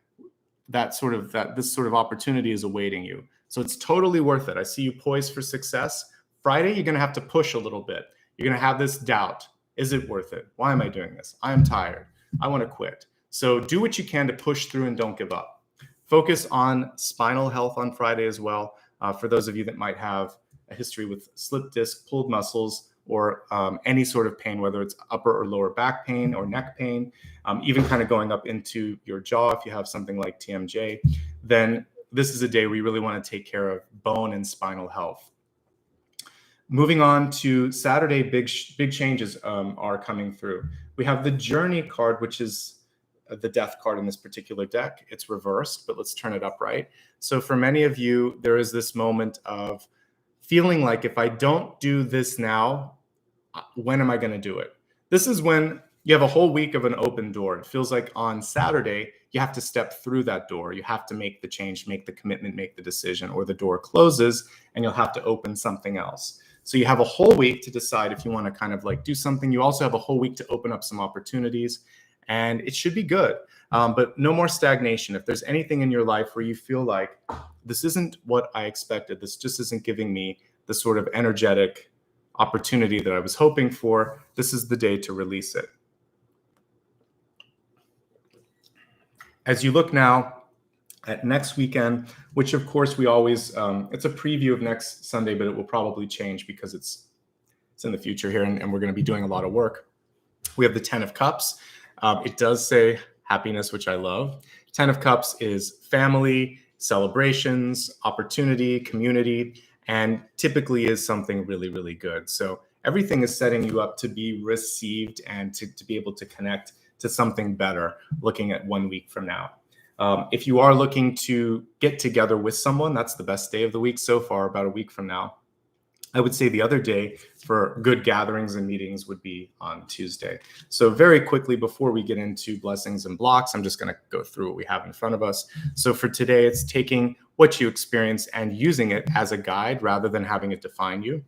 this sort of opportunity is awaiting you. So it's totally worth it. I see you poised for success. Friday, you're going to have to push a little bit. You're going to have this doubt. Is it worth it? Why am I doing this? I am tired. I want to quit. So do what you can to push through and don't give up. Focus on spinal health on Friday as well. For those of you that might have a history with slip disc, pulled muscles, or any sort of pain, whether it's upper or lower back pain or neck pain, even kind of going up into your jaw if you have something like TMJ, then this is a day where you really want to take care of bone and spinal health. Moving on to Saturday, big changes are coming through. We have the Journey card, which is the death card in this particular deck. It's reversed, but let's turn it upright. So for many of you, there is this moment of feeling like if I don't do this now, when am I going to do it? This is when you have a whole week of an open door. It feels like on Saturday, you have to step through that door. You have to make the change, make the commitment, make the decision, or the door closes and you'll have to open something else. So you have a whole week to decide if you want to kind of like do something. You also have a whole week to open up some opportunities, and it should be good. But no more stagnation. If there's anything in your life where you feel like this isn't what I expected, this just isn't giving me the sort of energetic opportunity that I was hoping for, this is the day to release it. As you look now at next weekend, which of course we always, it's a preview of next Sunday, but it will probably change because it's in the future here and we're going to be doing a lot of work. We have the 10 of Cups. It does say happiness, which I love. 10 of Cups is family, celebrations, opportunity, community, and typically is something really, really good. So everything is setting you up to be received and to be able to connect to something better looking at 1 week from now. If you are looking to get together with someone, that's the best day of the week so far, about a week from now. I would say the other day for good gatherings and meetings would be on Tuesday. So very quickly, before we get into blessings and blocks, I'm just going to go through what we have in front of us. So for today, it's taking what you experience and using it as a guide rather than having it define you.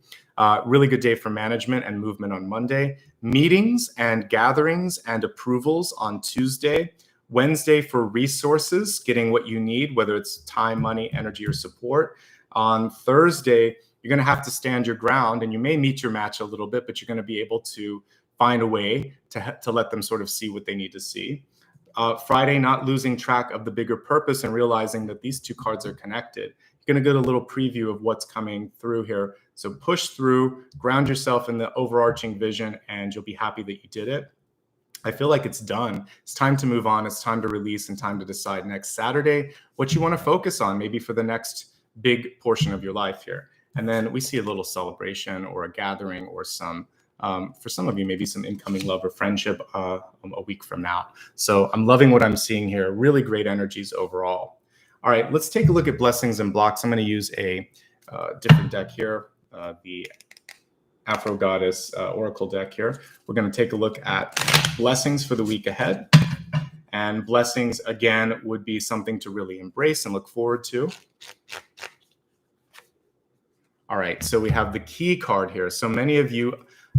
Really good day for management and movement on Monday. Meetings and gatherings and approvals on Tuesday. Wednesday for resources, getting what you need, whether it's time, money, energy, or support. On Thursday, you're going to have to stand your ground, and you may meet your match a little bit, but you're going to be able to find a way to let them sort of see what they need to see. Friday, not losing track of the bigger purpose and realizing that these two cards are connected. You're going to get a little preview of what's coming through here. So push through, ground yourself in the overarching vision, and you'll be happy that you did it. I feel like it's done. It's time to move on. It's time to release and time to decide next Saturday what you want to focus on, maybe for the next big portion of your life here. And then we see a little celebration or a gathering or some, for some of you, maybe some incoming love or friendship a week from now. So I'm loving what I'm seeing here. Really great energies overall. All right, let's take a look at blessings and blocks. I'm going to use a different deck here, the Afro Goddess Oracle deck here. We're going to take a look at blessings for the week ahead. And blessings, again, would be something to really embrace and look forward to. All right, so we have the key card here. So many of you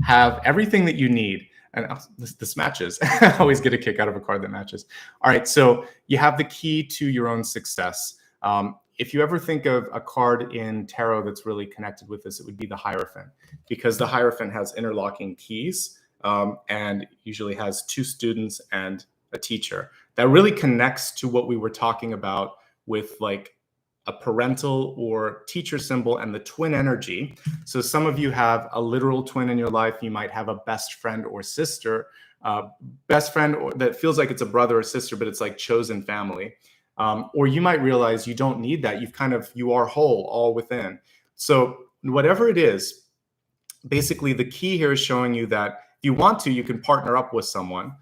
have everything that you need. And this matches. I always get a kick out of a card that matches. All right, so you have the key to your own success. If you ever think of a card in tarot that's really connected with this, it would be the Hierophant, because the Hierophant has interlocking keys and usually has two students and a teacher. That really connects to what we were talking about with like a parental or teacher symbol and the twin energy. So some of you have a literal twin in your life. You might have a best friend or sister, that feels like it's a brother or sister, but it's like chosen family. Or you might realize you don't need that. You are whole all within. So whatever it is, basically the key here is showing you that if you want to, you can partner up with someone.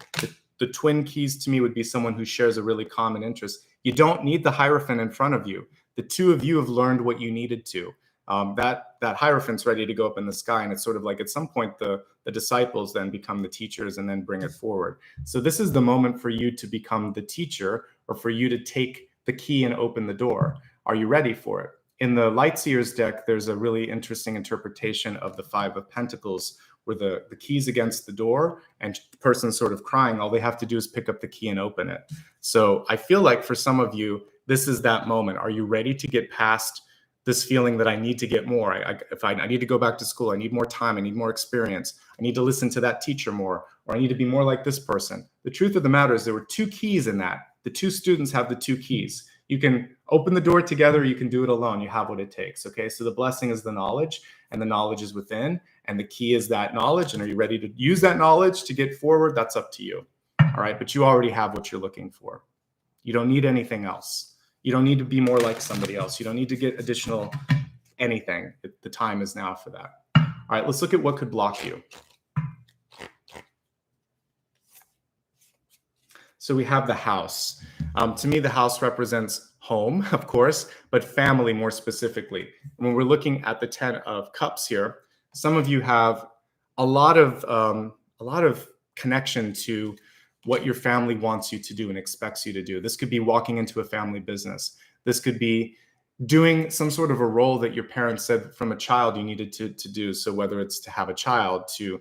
The twin keys to me would be someone who shares a really common interest. You don't need the Hierophant in front of you. The two of you have learned what you needed to. That Hierophant's ready to go up in the sky, and it's sort of like at some point the disciples then become the teachers and then bring it forward. So this is the moment for you to become the teacher, or for you to take the key and open the door. Are you ready for it? In the Lightseers deck, there's a really interesting interpretation of the Five of Pentacles, where the key's against the door and the person's sort of crying. All they have to do is pick up the key and open it. So I feel like for some of you, this is that moment. Are you ready to get past this feeling that I need to get more? I need to go back to school. I need more time. I need more experience. I need to listen to that teacher more, or I need to be more like this person. The truth of the matter is there were two keys in that. The two students have the two keys. You can open the door together, you can do it alone. You have what it takes, okay? So the blessing is the knowledge, and the knowledge is within, and the key is that knowledge. And are you ready to use that knowledge to get forward? That's up to you, all right? But you already have what you're looking for. You don't need anything else. You don't need to be more like somebody else. You don't need to get additional anything. The time is now for that. All right, let's look at what could block you. So we have the house. To me, the house represents home, of course, but family more specifically. When we're looking at the 10 of Cups here, some of you have a lot of connection to what your family wants you to do and expects you to do. This could be walking into a family business. This could be doing some sort of a role that your parents said from a child you needed to do. So whether it's to have a child, to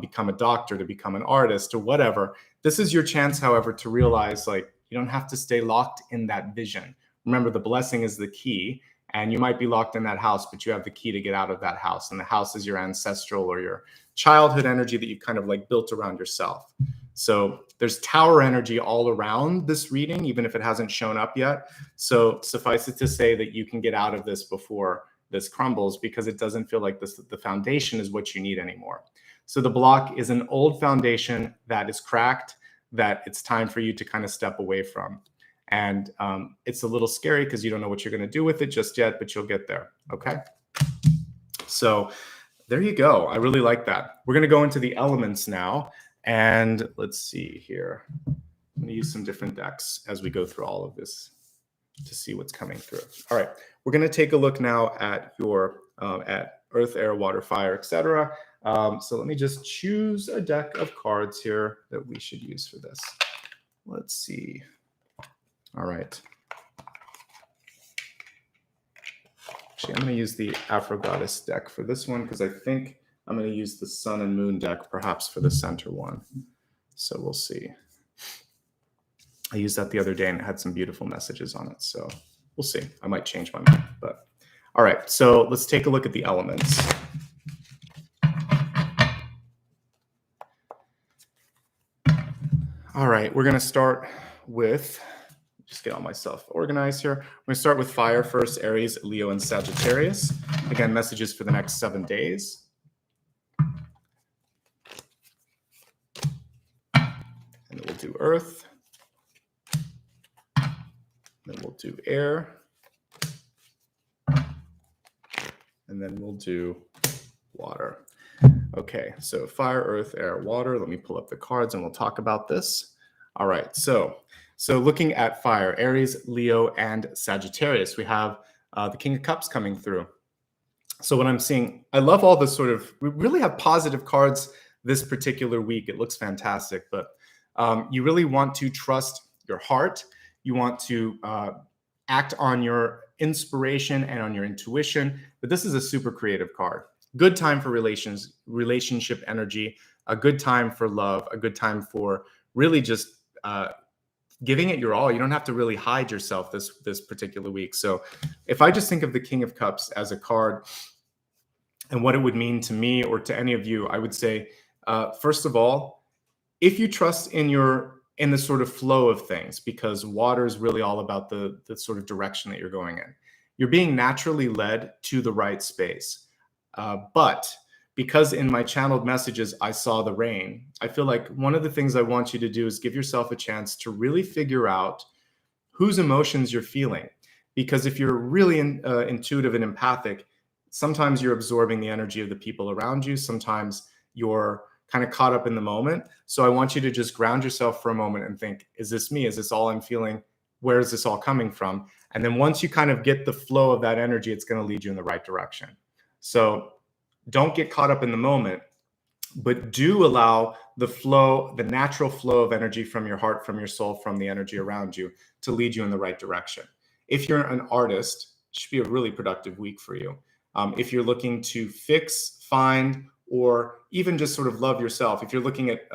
become a doctor, to become an artist, or whatever. This is your chance, however, to realize like you don't have to stay locked in that vision. Remember, the blessing is the key, and you might be locked in that house, but you have the key to get out of that house. And the house is your ancestral or your childhood energy that you've kind of like built around yourself. So there's tower energy all around this reading, even if it hasn't shown up yet. So suffice it to say that you can get out of this before this crumbles, because it doesn't feel like the foundation is what you need anymore. So the block is an old foundation that is cracked, that it's time for you to kind of step away from. And it's a little scary because you don't know what you're going to do with it just yet, but you'll get there. Okay. So there you go. I really like that. We're going to go into the elements now. And let's see here. I'm going to use some different decks as we go through all of this to see what's coming through. All right. We're going to take a look now at your at earth, air, water, fire, etc. So let me just choose a deck of cards here that we should use for this. Let's see. All right. Actually, I'm going to use the Afro Goddess deck for this one because I think I'm going to use the Sun and Moon deck perhaps for the center one. So we'll see. I used that the other day and it had some beautiful messages on it. So we'll see. I might change my mind. But all right. So let's take a look at the elements. All right. We're going to start with, just get all myself organized here. We're going to start with fire first, Aries, Leo, and Sagittarius. Again, messages for the next 7 days. And then we'll do earth. Then we'll do air. And then we'll do water. Okay, so fire, earth, air, water. Let me pull up the cards and we'll talk about this. All right, so looking at fire, Aries, Leo, and Sagittarius, we have the King of Cups coming through. So what I'm seeing, I love all this we really have positive cards this particular week. It looks fantastic, but you really want to trust your heart. You want to act on your inspiration and on your intuition, but this is a super creative card. Good time for relationship energy, a good time for love, a good time for really just giving it your all. You don't have to really hide yourself this particular week. So if I just think of the King of Cups as a card and what it would mean to me or to any of you, I would say, first of all, if you trust in the sort of flow of things, because water is really all about the sort of direction that you're going in, you're being naturally led to the right space. But because in my channeled messages, I saw the rain, I feel like one of the things I want you to do is give yourself a chance to really figure out whose emotions you're feeling. Because if you're really intuitive and empathic, sometimes you're absorbing the energy of the people around you. Sometimes you're kind of caught up in the moment. So I want you to just ground yourself for a moment and think, is this me? Is this all I'm feeling? Where is this all coming from? And then once you kind of get the flow of that energy, it's going to lead you in the right direction. So don't get caught up in the moment, but do allow the flow, the natural flow of energy from your heart, from your soul, from the energy around you to lead you in the right direction. If you're an artist, it should be a really productive week for you. If you're looking to fix, find, or even just sort of love yourself, if you're looking at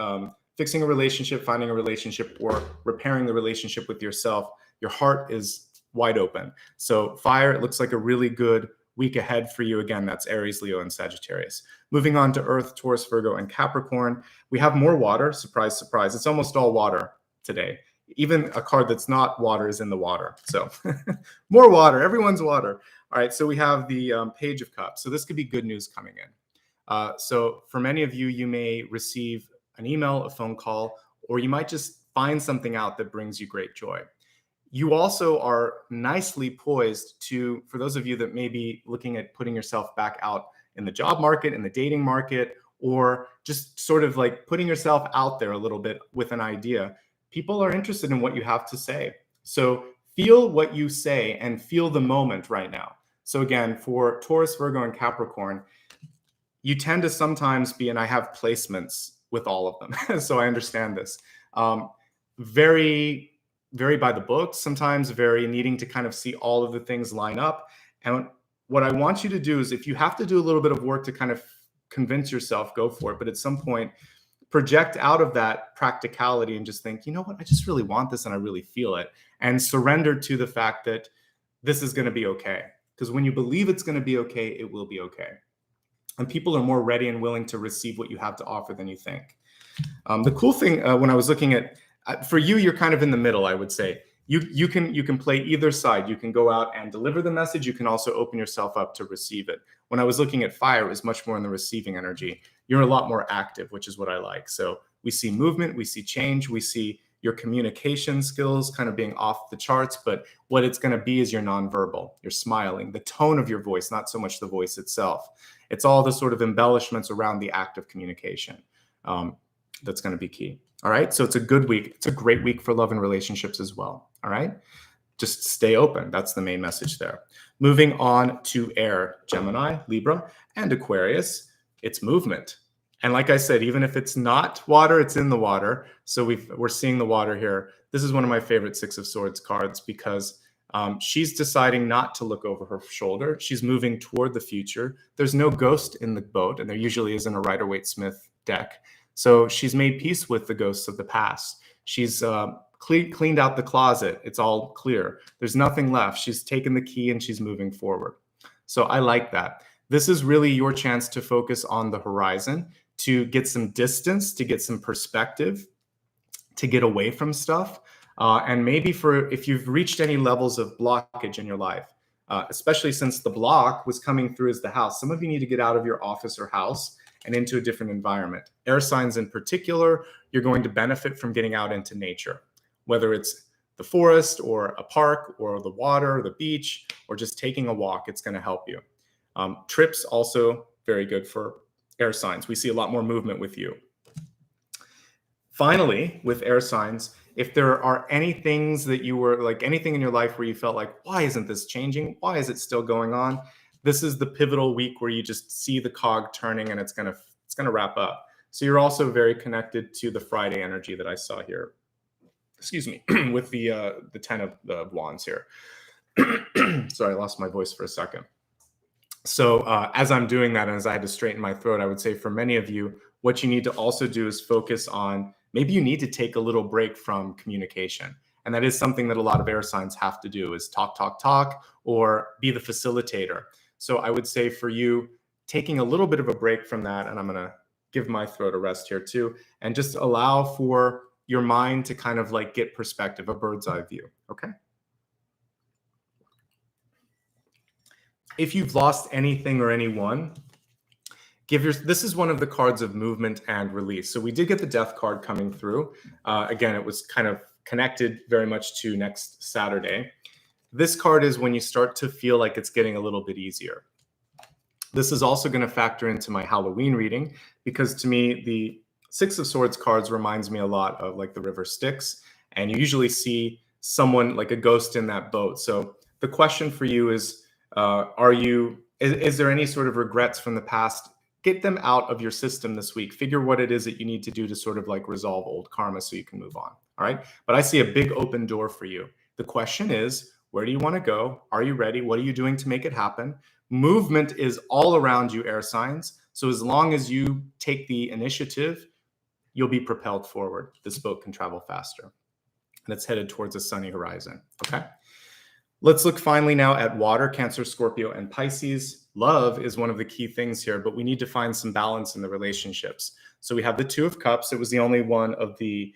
fixing a relationship, finding a relationship, or repairing the relationship with yourself, your heart is wide open. So fire, it looks like a really good week ahead for you. Again, that's Aries, Leo, and Sagittarius. Moving on to Earth, Taurus, Virgo, and Capricorn. We have more water. Surprise, surprise. It's almost all water today. Even a card that's not water is in the water. So more water. Everyone's water. All right. So we have the Page of Cups. So this could be good news coming in. So for many of you, you may receive an email, a phone call, or you might just find something out that brings you great joy. You also are nicely poised to, for those of you that may be looking at putting yourself back out in the job market, in the dating market, or just sort of like putting yourself out there a little bit with an idea, people are interested in what you have to say. So feel what you say and feel the moment right now. So again, for Taurus, Virgo, and Capricorn, you tend to sometimes be, and I have placements with all of them, so I understand this, very by the book, sometimes very needing to kind of see all of the things line up. And what I want you to do is, if you have to do a little bit of work to kind of convince yourself, go for it. But at some point, project out of that practicality and just think, you know what, I just really want this and I really feel it. And surrender to the fact that this is going to be okay. Because when you believe it's going to be okay, it will be okay. And people are more ready and willing to receive what you have to offer than you think. The cool thing when I was looking at, for you, you're kind of in the middle, I would say. You can play either side. You can go out and deliver the message. You can also open yourself up to receive it. When I was looking at fire, it was much more in the receiving energy. You're a lot more active, which is what I like. So we see movement, we see change, we see your communication skills kind of being off the charts, but what it's going to be is your nonverbal, your smiling, the tone of your voice, not so much the voice itself. It's all the sort of embellishments around the act of communication that's going to be key. All right. So it's a good week. It's a great week for love and relationships as well. All right. Just stay open. That's the main message there. Moving on to air, Gemini, Libra, and Aquarius. It's movement. And like I said, even if it's not water, it's in the water. So we're seeing the water here. This is one of my favorite Six of Swords cards because she's deciding not to look over her shoulder. She's moving toward the future. There's no ghost in the boat, and there usually isn't a Rider-Waite-Smith deck. So she's made peace with the ghosts of the past. She's cleaned out the closet. It's all clear. There's nothing left. She's taken the key and she's moving forward. So I like that. This is really your chance to focus on the horizon, to get some distance, to get some perspective, to get away from stuff. And maybe if you've reached any levels of blockage in your life, especially since the block was coming through as the house, some of you need to get out of your office or house and into a different environment. Air signs in particular, you're going to benefit from getting out into nature, whether it's the forest or a park or the water, the beach, or just taking a walk. It's going to help you. Trips also very good for air signs. We see a lot more movement with you. Finally, with air signs, if there are any things that you were like, anything in your life where you felt like, why isn't this changing? Why is it still going on? This is the pivotal week where you just see the cog turning and it's gonna wrap up. So you're also very connected to the Friday energy that I saw here. Excuse me, with the 10 of the wands here. Sorry, I lost my voice for a second. So as I'm doing that, and as I had to straighten my throat, I would say for many of you, what you need to also do is focus on, maybe you need to take a little break from communication. And that is something that a lot of air signs have to do, is talk, or be the facilitator. So I would say for you, taking a little bit of a break from that, and I'm going to give my throat a rest here too, and just allow for your mind to kind of like get perspective, a bird's eye view. Okay. If you've lost anything or anyone, this is one of the cards of movement and release. So we did get the death card coming through. Again, it was kind of connected very much to next Saturday. This card is when you start to feel like it's getting a little bit easier. This is also going to factor into my Halloween reading, because to me, the Six of Swords cards reminds me a lot of like the River Styx, and you usually see someone like a ghost in that boat. So the question for you is, is there any sort of regrets from the past? Get them out of your system this week. Figure what it is that you need to do to sort of like resolve old karma so you can move on. All right. But I see a big open door for you. The question is, where do you want to go? Are you ready? What are you doing to make it happen? Movement is all around you, air signs. So as long as you take the initiative, you'll be propelled forward. This boat can travel faster, and it's headed towards a sunny horizon. Okay. Let's look finally now at water, Cancer, Scorpio, and Pisces. Love is one of the key things here, but we need to find some balance in the relationships. So we have the Two of Cups. It was the only one of the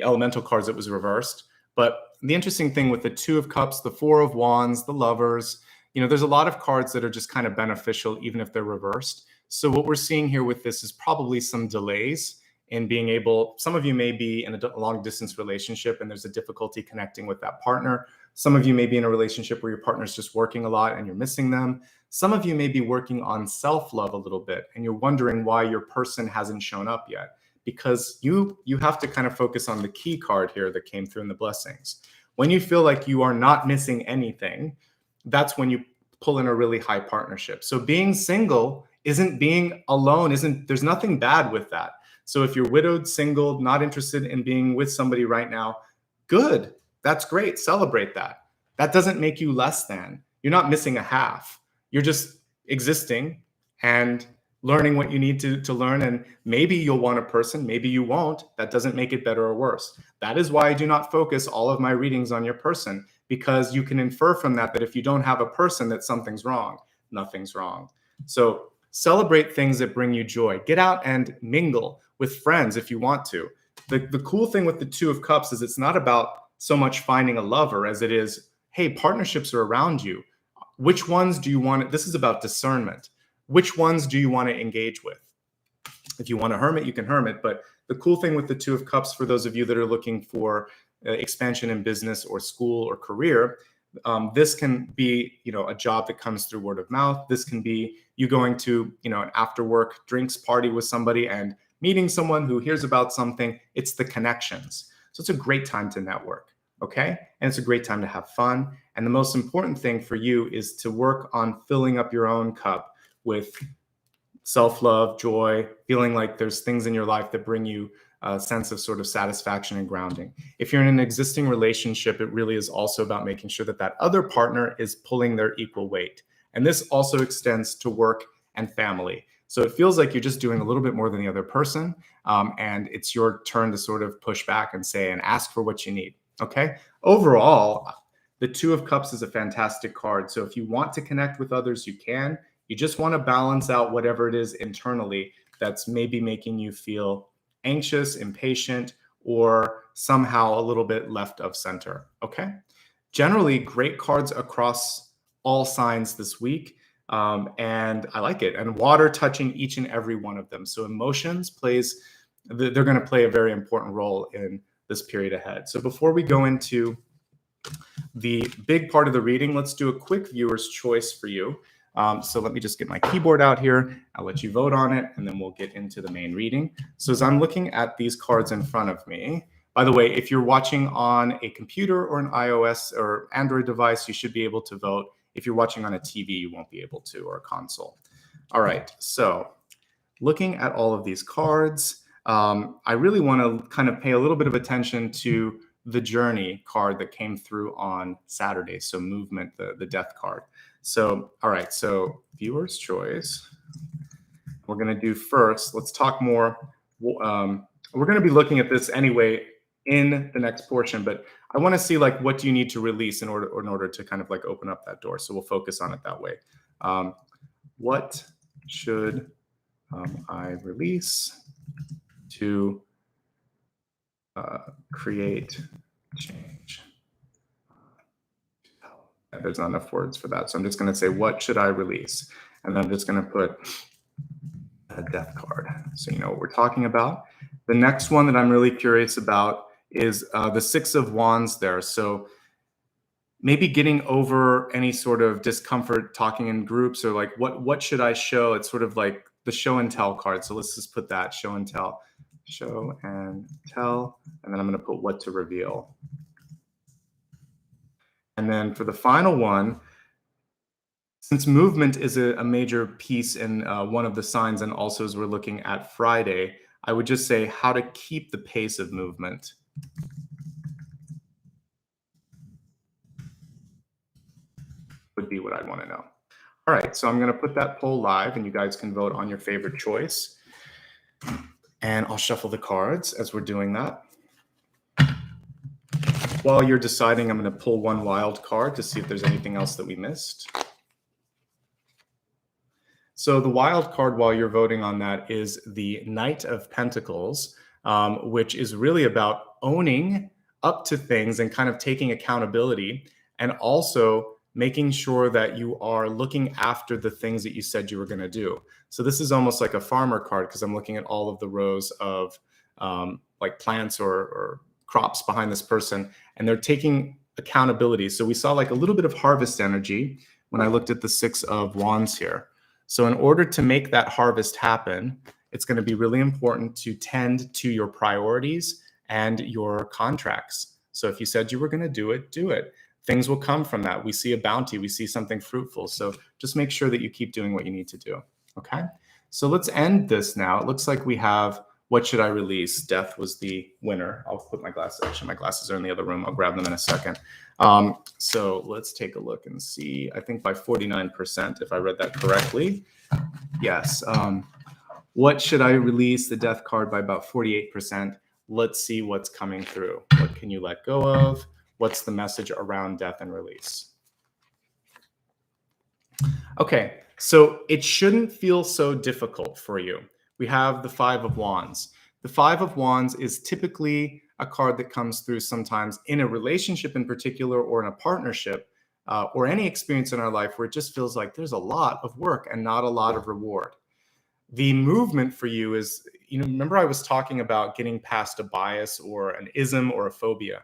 elemental cards that was reversed. But the interesting thing with the Two of Cups, the Four of Wands, the Lovers, there's a lot of cards that are just kind of beneficial, even if they're reversed. So what we're seeing here with this is probably some delays in being able, some of you may be in a long distance relationship and there's a difficulty connecting with that partner. Some of you may be in a relationship where your partner's just working a lot and you're missing them. Some of you may be working on self-love a little bit and you're wondering why your person hasn't shown up yet, because you have to kind of focus on the key card here that came through in the blessings. When you feel like you are not missing anything, that's when you pull in a really high partnership. So being single isn't being alone, there's nothing bad with that. So if you're widowed, single, not interested in being with somebody right now, good. That's great. Celebrate that. That doesn't make you less than. You're not missing a half. You're just existing and learning what you need to learn. And maybe you'll want a person, maybe you won't. That doesn't make it better or worse. That is why I do not focus all of my readings on your person, because you can infer from that if you don't have a person, that something's wrong. Nothing's wrong. So celebrate things that bring you joy. Get out and mingle with friends if you want to. The cool thing with the Two of Cups is it's not about so much finding a lover as it is, hey, partnerships are around you. Which ones do you want? This is about discernment. Which ones do you want to engage with? If you want to hermit, you can hermit. But the cool thing with the Two of Cups, for those of you that are looking for expansion in business or school or career, this can be, a job that comes through word of mouth. This can be you going to, an after work drinks party with somebody and meeting someone who hears about something. It's the connections. So it's a great time to network, okay? And it's a great time to have fun. And the most important thing for you is to work on filling up your own cup with self-love, joy, feeling like there's things in your life that bring you a sense of sort of satisfaction and grounding. If you're in an existing relationship, it really is also about making sure that that other partner is pulling their equal weight. And this also extends to work and family. So it feels like you're just doing a little bit more than the other person. And it's your turn to sort of push back and say, and ask for what you need. Okay. Overall, the Two of Cups is a fantastic card. So if you want to connect with others, you can. You just want to balance out whatever it is internally that's maybe making you feel anxious, impatient, or somehow a little bit left of center. Okay. Generally, great cards across all signs this week. And I like it. And water touching each and every one of them. So emotions they're going to play a very important role in this period ahead. So before we go into the big part of the reading, let's do a quick viewer's choice for you. So let me just get my keyboard out here. I'll let you vote on it, and then we'll get into the main reading. So as I'm looking at these cards in front of me, by the way, if you're watching on a computer or an iOS or Android device, you should be able to vote. If you're watching on a TV, you won't be able to, or a console. All right, so looking at all of these cards, I really want to kind of pay a little bit of attention to the Journey card that came through on Saturday. So movement, the death card. So, all right, so viewer's choice. We're going to do first, let's talk more. We're going to be looking at this anyway in the next portion, but I want to see like what do you need to release in order to kind of like open up that door. So we'll focus on it that way. What should I release to create change? There's not enough words for that. So I'm just going to say, what should I release? And then I'm just going to put a death card. So you know what we're talking about. The next one that I'm really curious about is the Six of Wands there. So maybe getting over any sort of discomfort talking in groups, or like what should I show? It's sort of like the show and tell card. So let's just put that show and tell, and then I'm going to put what to reveal. And then for the final one, since movement is a major piece in one of the signs, and also as we're looking at Friday, I would just say how to keep the pace of movement. Would be what I'd want to know. All right, so I'm going to put that poll live, and you guys can vote on your favorite choice. And I'll shuffle the cards as we're doing that. While you're deciding, I'm going to pull one wild card to see if there's anything else that we missed. So the wild card, while you're voting on that, is the Knight of Pentacles, which is really about owning up to things and kind of taking accountability, and also making sure that you are looking after the things that you said you were going to do. So this is almost like a farmer card, because I'm looking at all of the rows of like plants or crops behind this person, and they're taking accountability. So we saw like a little bit of harvest energy when I looked at the Six of Wands here. So in order to make that harvest happen, it's going to be really important to tend to your priorities and your contracts. So if you said you were going to do it, do it. Things will come from that. We see a bounty, we see something fruitful. So just make sure that you keep doing what you need to do. Okay. So let's end this now. It looks like we have what should I release? Death was the winner. I'll put my glasses. Actually, my glasses are in the other room. I'll grab them in a second. So let's take a look and see. I think by 49%, if I read that correctly. Yes. What should I release? The death card by about 48%. Let's see what's coming through. What can you let go of? What's the message around death and release? Okay, so it shouldn't feel so difficult for you. We have the Five of Wands. The Five of Wands is typically a card that comes through sometimes in a relationship in particular, or in a partnership, or any experience in our life where it just feels like there's a lot of work and not a lot of reward. The movement for you is, remember I was talking about getting past a bias or an ism or a phobia.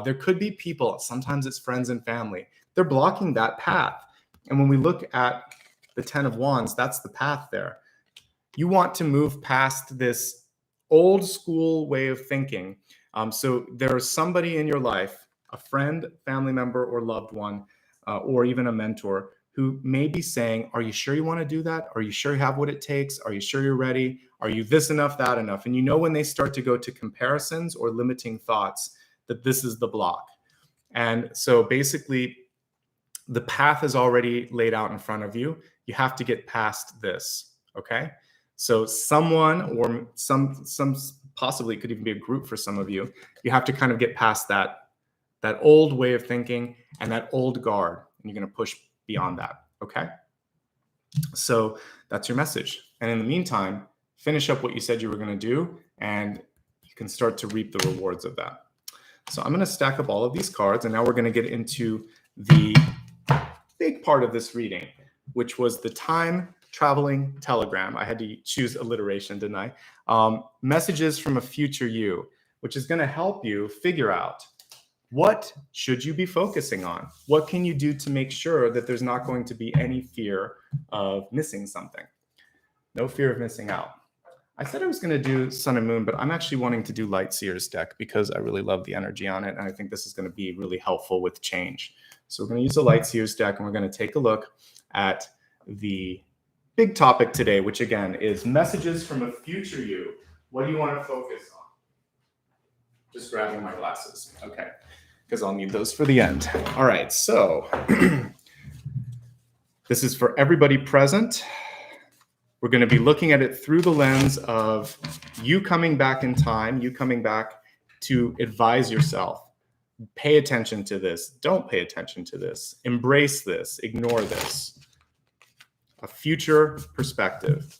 There could be people, sometimes it's friends and family, they're blocking that path. And when we look at the Ten of Wands, that's the path there. You want to move past this old school way of thinking. So there's somebody in your life, a friend, family member, or loved one, or even a mentor, who may be saying, are you sure you want to do that? Are you sure you have what it takes? Are you sure you're ready? Are you this enough, that enough? And when they start to go to comparisons or limiting thoughts, that this is the block. And so basically, the path is already laid out in front of you. You have to get past this, okay? So someone, or some possibly it could even be a group for some of you, you have to kind of get past that old way of thinking and that old guard, and you're going to push beyond that, okay? So that's your message. And in the meantime, finish up what you said you were going to do, and you can start to reap the rewards of that. So I'm going to stack up all of these cards, and now we're going to get into the big part of this reading, which was the time traveling telegram. I had to choose alliteration, didn't I? Messages from a future you, which is going to help you figure out what should you be focusing on? What can you do to make sure that there's not going to be any fear of missing something? No fear of missing out. I said I was going to do Sun and Moon, but I'm actually wanting to do Light Seer's deck because I really love the energy on it, and I think this is going to be really helpful with change. So we're going to use the Light Seer's deck, and we're going to take a look at the big topic today, which again is messages from a future you. What do you want to focus on? Just grabbing my glasses. Okay, because I'll need those for the end. All right, so this is for everybody present. We're going to be looking at it through the lens of you coming back in time, you coming back to advise yourself. Pay attention to this. Don't pay attention to this. Embrace this. Ignore this. A future perspective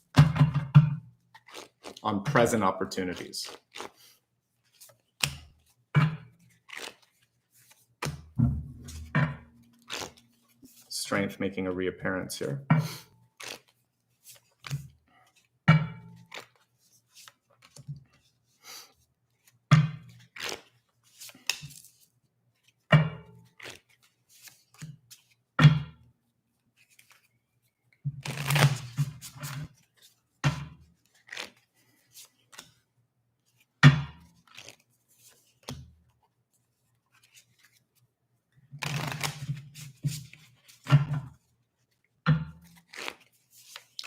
on present opportunities. Strength making a reappearance here.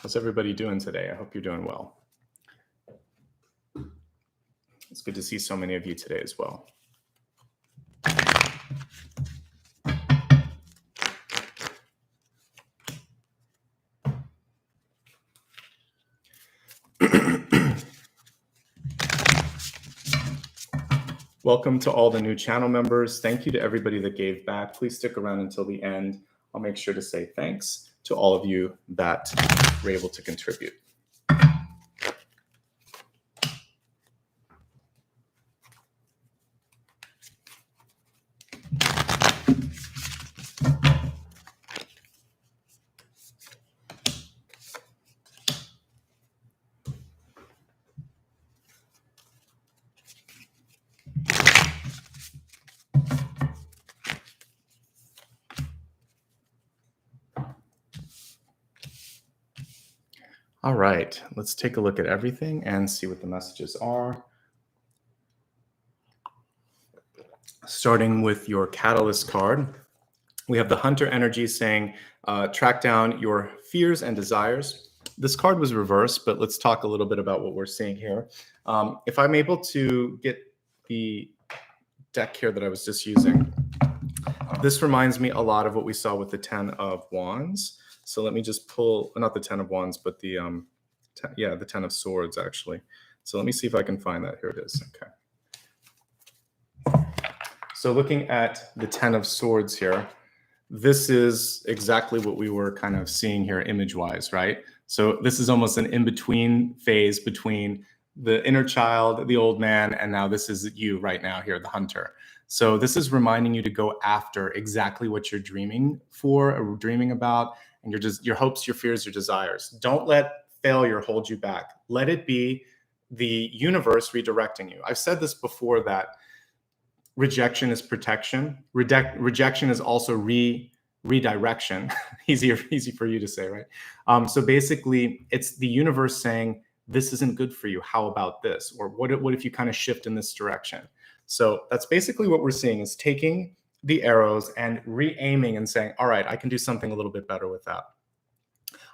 How's everybody doing today? I hope you're doing well. It's good to see so many of you today as well. Welcome to all the new channel members. Thank you to everybody that gave back. Please stick around until the end. I'll make sure to say thanks to all of you that were able to contribute. All right, let's take a look at everything and see what the messages are. Starting with your catalyst card, we have the Hunter energy saying, track down your fears and desires. This card was reversed, but let's talk a little bit about what we're seeing here. If I'm able to get the deck here that I was just using, this reminds me a lot of what we saw with the 10 of Wands. So let me just pull, not the 10 of Wands, but the, the 10 of Swords, actually. So let me see if I can find that. Here it is. Okay. So looking at the 10 of Swords here, this is exactly what we were kind of seeing here image-wise, right? So this is almost an in-between phase between the inner child, the old man, and now this is you right now here, the Hunter. So this is reminding you to go after exactly what you're dreaming for or dreaming about, and your hopes, your fears, your desires. Don't let failure hold you back. Let it be the universe redirecting you. I've said this before that rejection is protection. Rejection is also redirection. Easy for you to say, right? So basically, it's the universe saying, this isn't good for you. How about this? Or what if you kind of shift in this direction? So that's basically what we're seeing, is taking the arrows and re-aiming and saying, all right, I can do something a little bit better with that.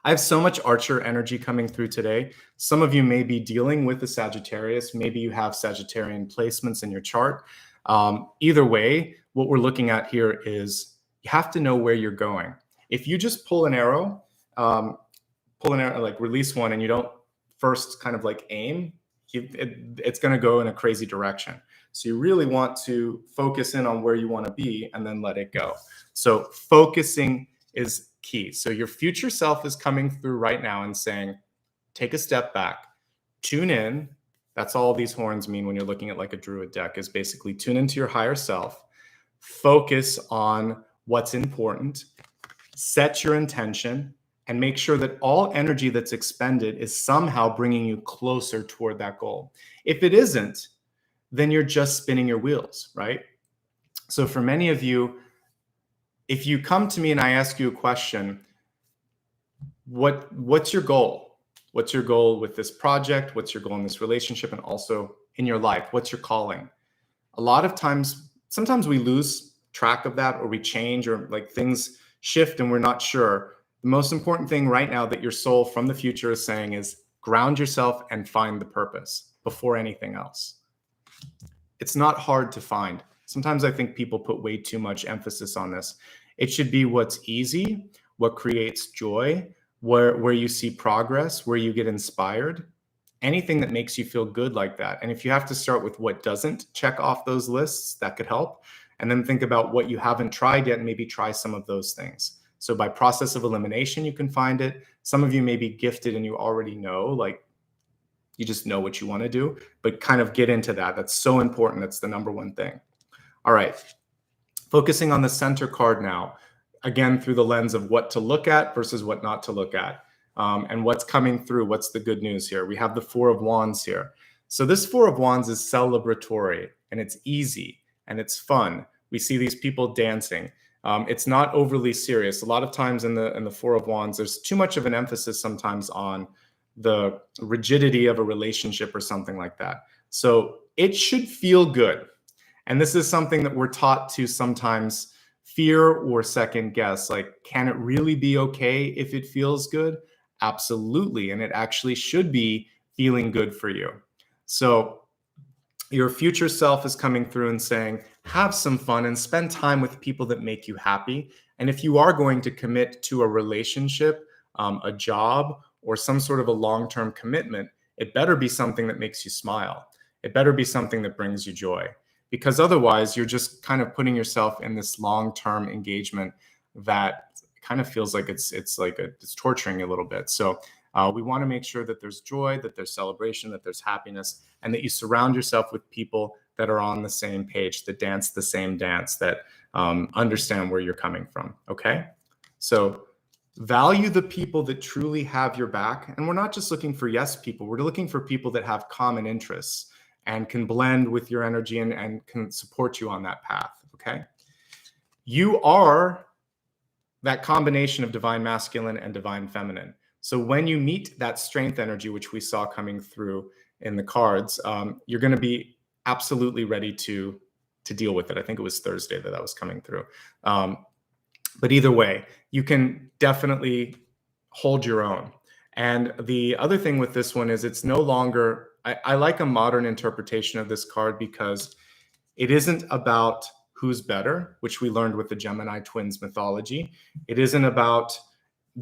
I have so much Archer energy coming through today. Some of you may be dealing with the Sagittarius. Maybe you have Sagittarian placements in your chart. Either way, what we're looking at here is you have to know where you're going. If you just pull an arrow, like release one, and you don't first kind of like aim, it's going to go in a crazy direction. So you really want to focus in on where you want to be and then let it go. So focusing is key. So your future self is coming through right now and saying, take a step back, tune in. That's all these horns mean when you're looking at like a druid deck, is basically tune into your higher self, focus on what's important, set your intention, and make sure that all energy that's expended is somehow bringing you closer toward that goal. If it isn't, then you're just spinning your wheels, right? So for many of you, if you come to me and I ask you a question, what's your goal? What's your goal with this project? What's your goal in this relationship? And also in your life, what's your calling? A lot of times, sometimes we lose track of that, or we change, or like things shift and we're not sure. The most important thing right now that your soul from the future is saying is ground yourself and find the purpose before anything else. It's not hard to find. Sometimes I think people put way too much emphasis on this. It should be what's easy, what creates joy, where you see progress, where you get inspired, anything that makes you feel good like that. And if you have to start with what doesn't check off those lists, that could help. And then think about what you haven't tried yet and maybe try some of those things. So by process of elimination, you can find it. Some of you may be gifted and you already know, like you just know what you want to do, but kind of get into that. That's so important. That's the number one thing. All right. Focusing on the center card now, again, through the lens of what to look at versus what not to look at, and what's coming through. What's the good news here? We have the Four of Wands here. So this Four of Wands is celebratory, and it's easy and it's fun. We see these people dancing. It's not overly serious. A lot of times in the Four of Wands, there's too much of an emphasis sometimes on the rigidity of a relationship or something like that. So it should feel good. And this is something that we're taught to sometimes fear or second guess. Like, can it really be okay if it feels good? Absolutely. And it actually should be feeling good for you. So your future self is coming through and saying, have some fun and spend time with people that make you happy. And if you are going to commit to a relationship, a job, or some sort of a long-term commitment, it better be something that makes you smile. It better be something that brings you joy, because otherwise you're just kind of putting yourself in this long-term engagement that kind of feels like it's torturing you a little bit. So we want to make sure that there's joy, that there's celebration, that there's happiness, and that you surround yourself with people that are on the same page, that dance the same dance, that understand where you're coming from. Okay? So value the people that truly have your back. And we're not just looking for yes people, we're looking for people that have common interests and can blend with your energy and can support you on that path. Okay? You are that combination of divine masculine and divine feminine. So when you meet that strength energy, which we saw coming through in the cards, you're going to be absolutely ready to deal with it. I think it was Thursday that was coming through. But either way, you can definitely hold your own. And the other thing with this one is it's no longer, I like a modern interpretation of this card because it isn't about who's better, which we learned with the Gemini Twins mythology. It isn't about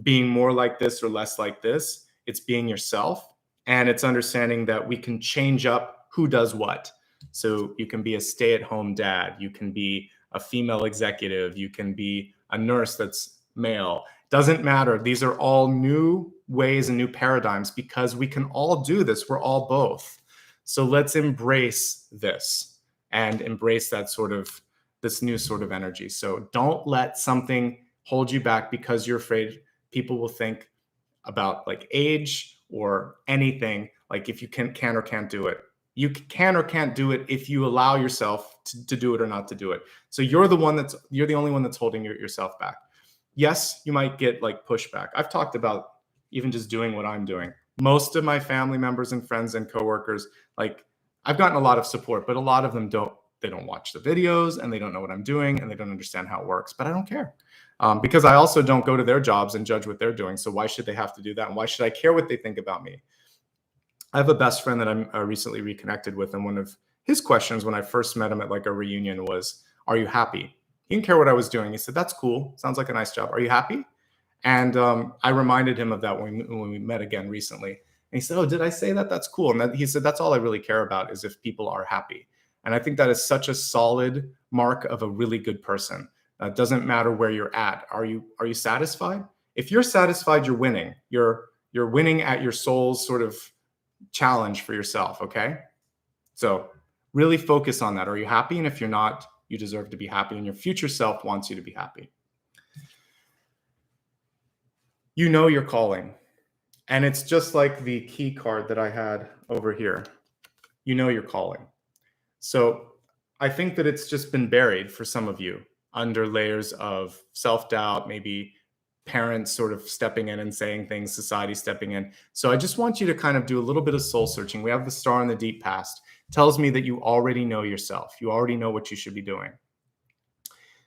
being more like this or less like this. It's being yourself. And it's understanding that we can change up who does what. So you can be a stay-at-home dad. You can be a female executive. You can be a nurse that's male. Doesn't matter. These are all new ways and new paradigms because we can all do this. We're all both. So let's embrace this and embrace that this new sort of energy. So don't let something hold you back because you're afraid people will think about like age or anything, like if you can or can't do it. You can or can't do it if you allow yourself to do it or not to do it. So you're the only one that's holding yourself back. Yes, you might get like pushback. I've talked about even just doing what I'm doing. Most of my family members and friends and coworkers, like I've gotten a lot of support, but a lot of them don't watch the videos and they don't know what I'm doing and they don't understand how it works, but I don't care. Because I also don't go to their jobs and judge what they're doing. So why should they have to do that? And why should I care what they think about me? I have a best friend that I'm recently reconnected with. And one of his questions when I first met him at like a reunion was, are you happy? He didn't care what I was doing. He said, that's cool. Sounds like a nice job. Are you happy? And I reminded him of that when we met again recently. And he said, oh, did I say that? That's cool. And he said, that's all I really care about is if people are happy. And I think that is such a solid mark of a really good person. It doesn't matter where you're at. Are you satisfied? If you're satisfied, you're winning. You're winning at your soul's sort of challenge for yourself. Okay. So really focus on that. Are you happy? And if you're not, you deserve to be happy. And your future self wants you to be happy. You know your calling. And it's just like the key card that I had over here. You know your calling. So I think that it's just been buried for some of you under layers of self-doubt, maybe parents sort of stepping in and saying things, society stepping in. So I just want you to kind of do a little bit of soul searching. We have the star in the deep past. Tells me that you already know yourself. You already know what you should be doing.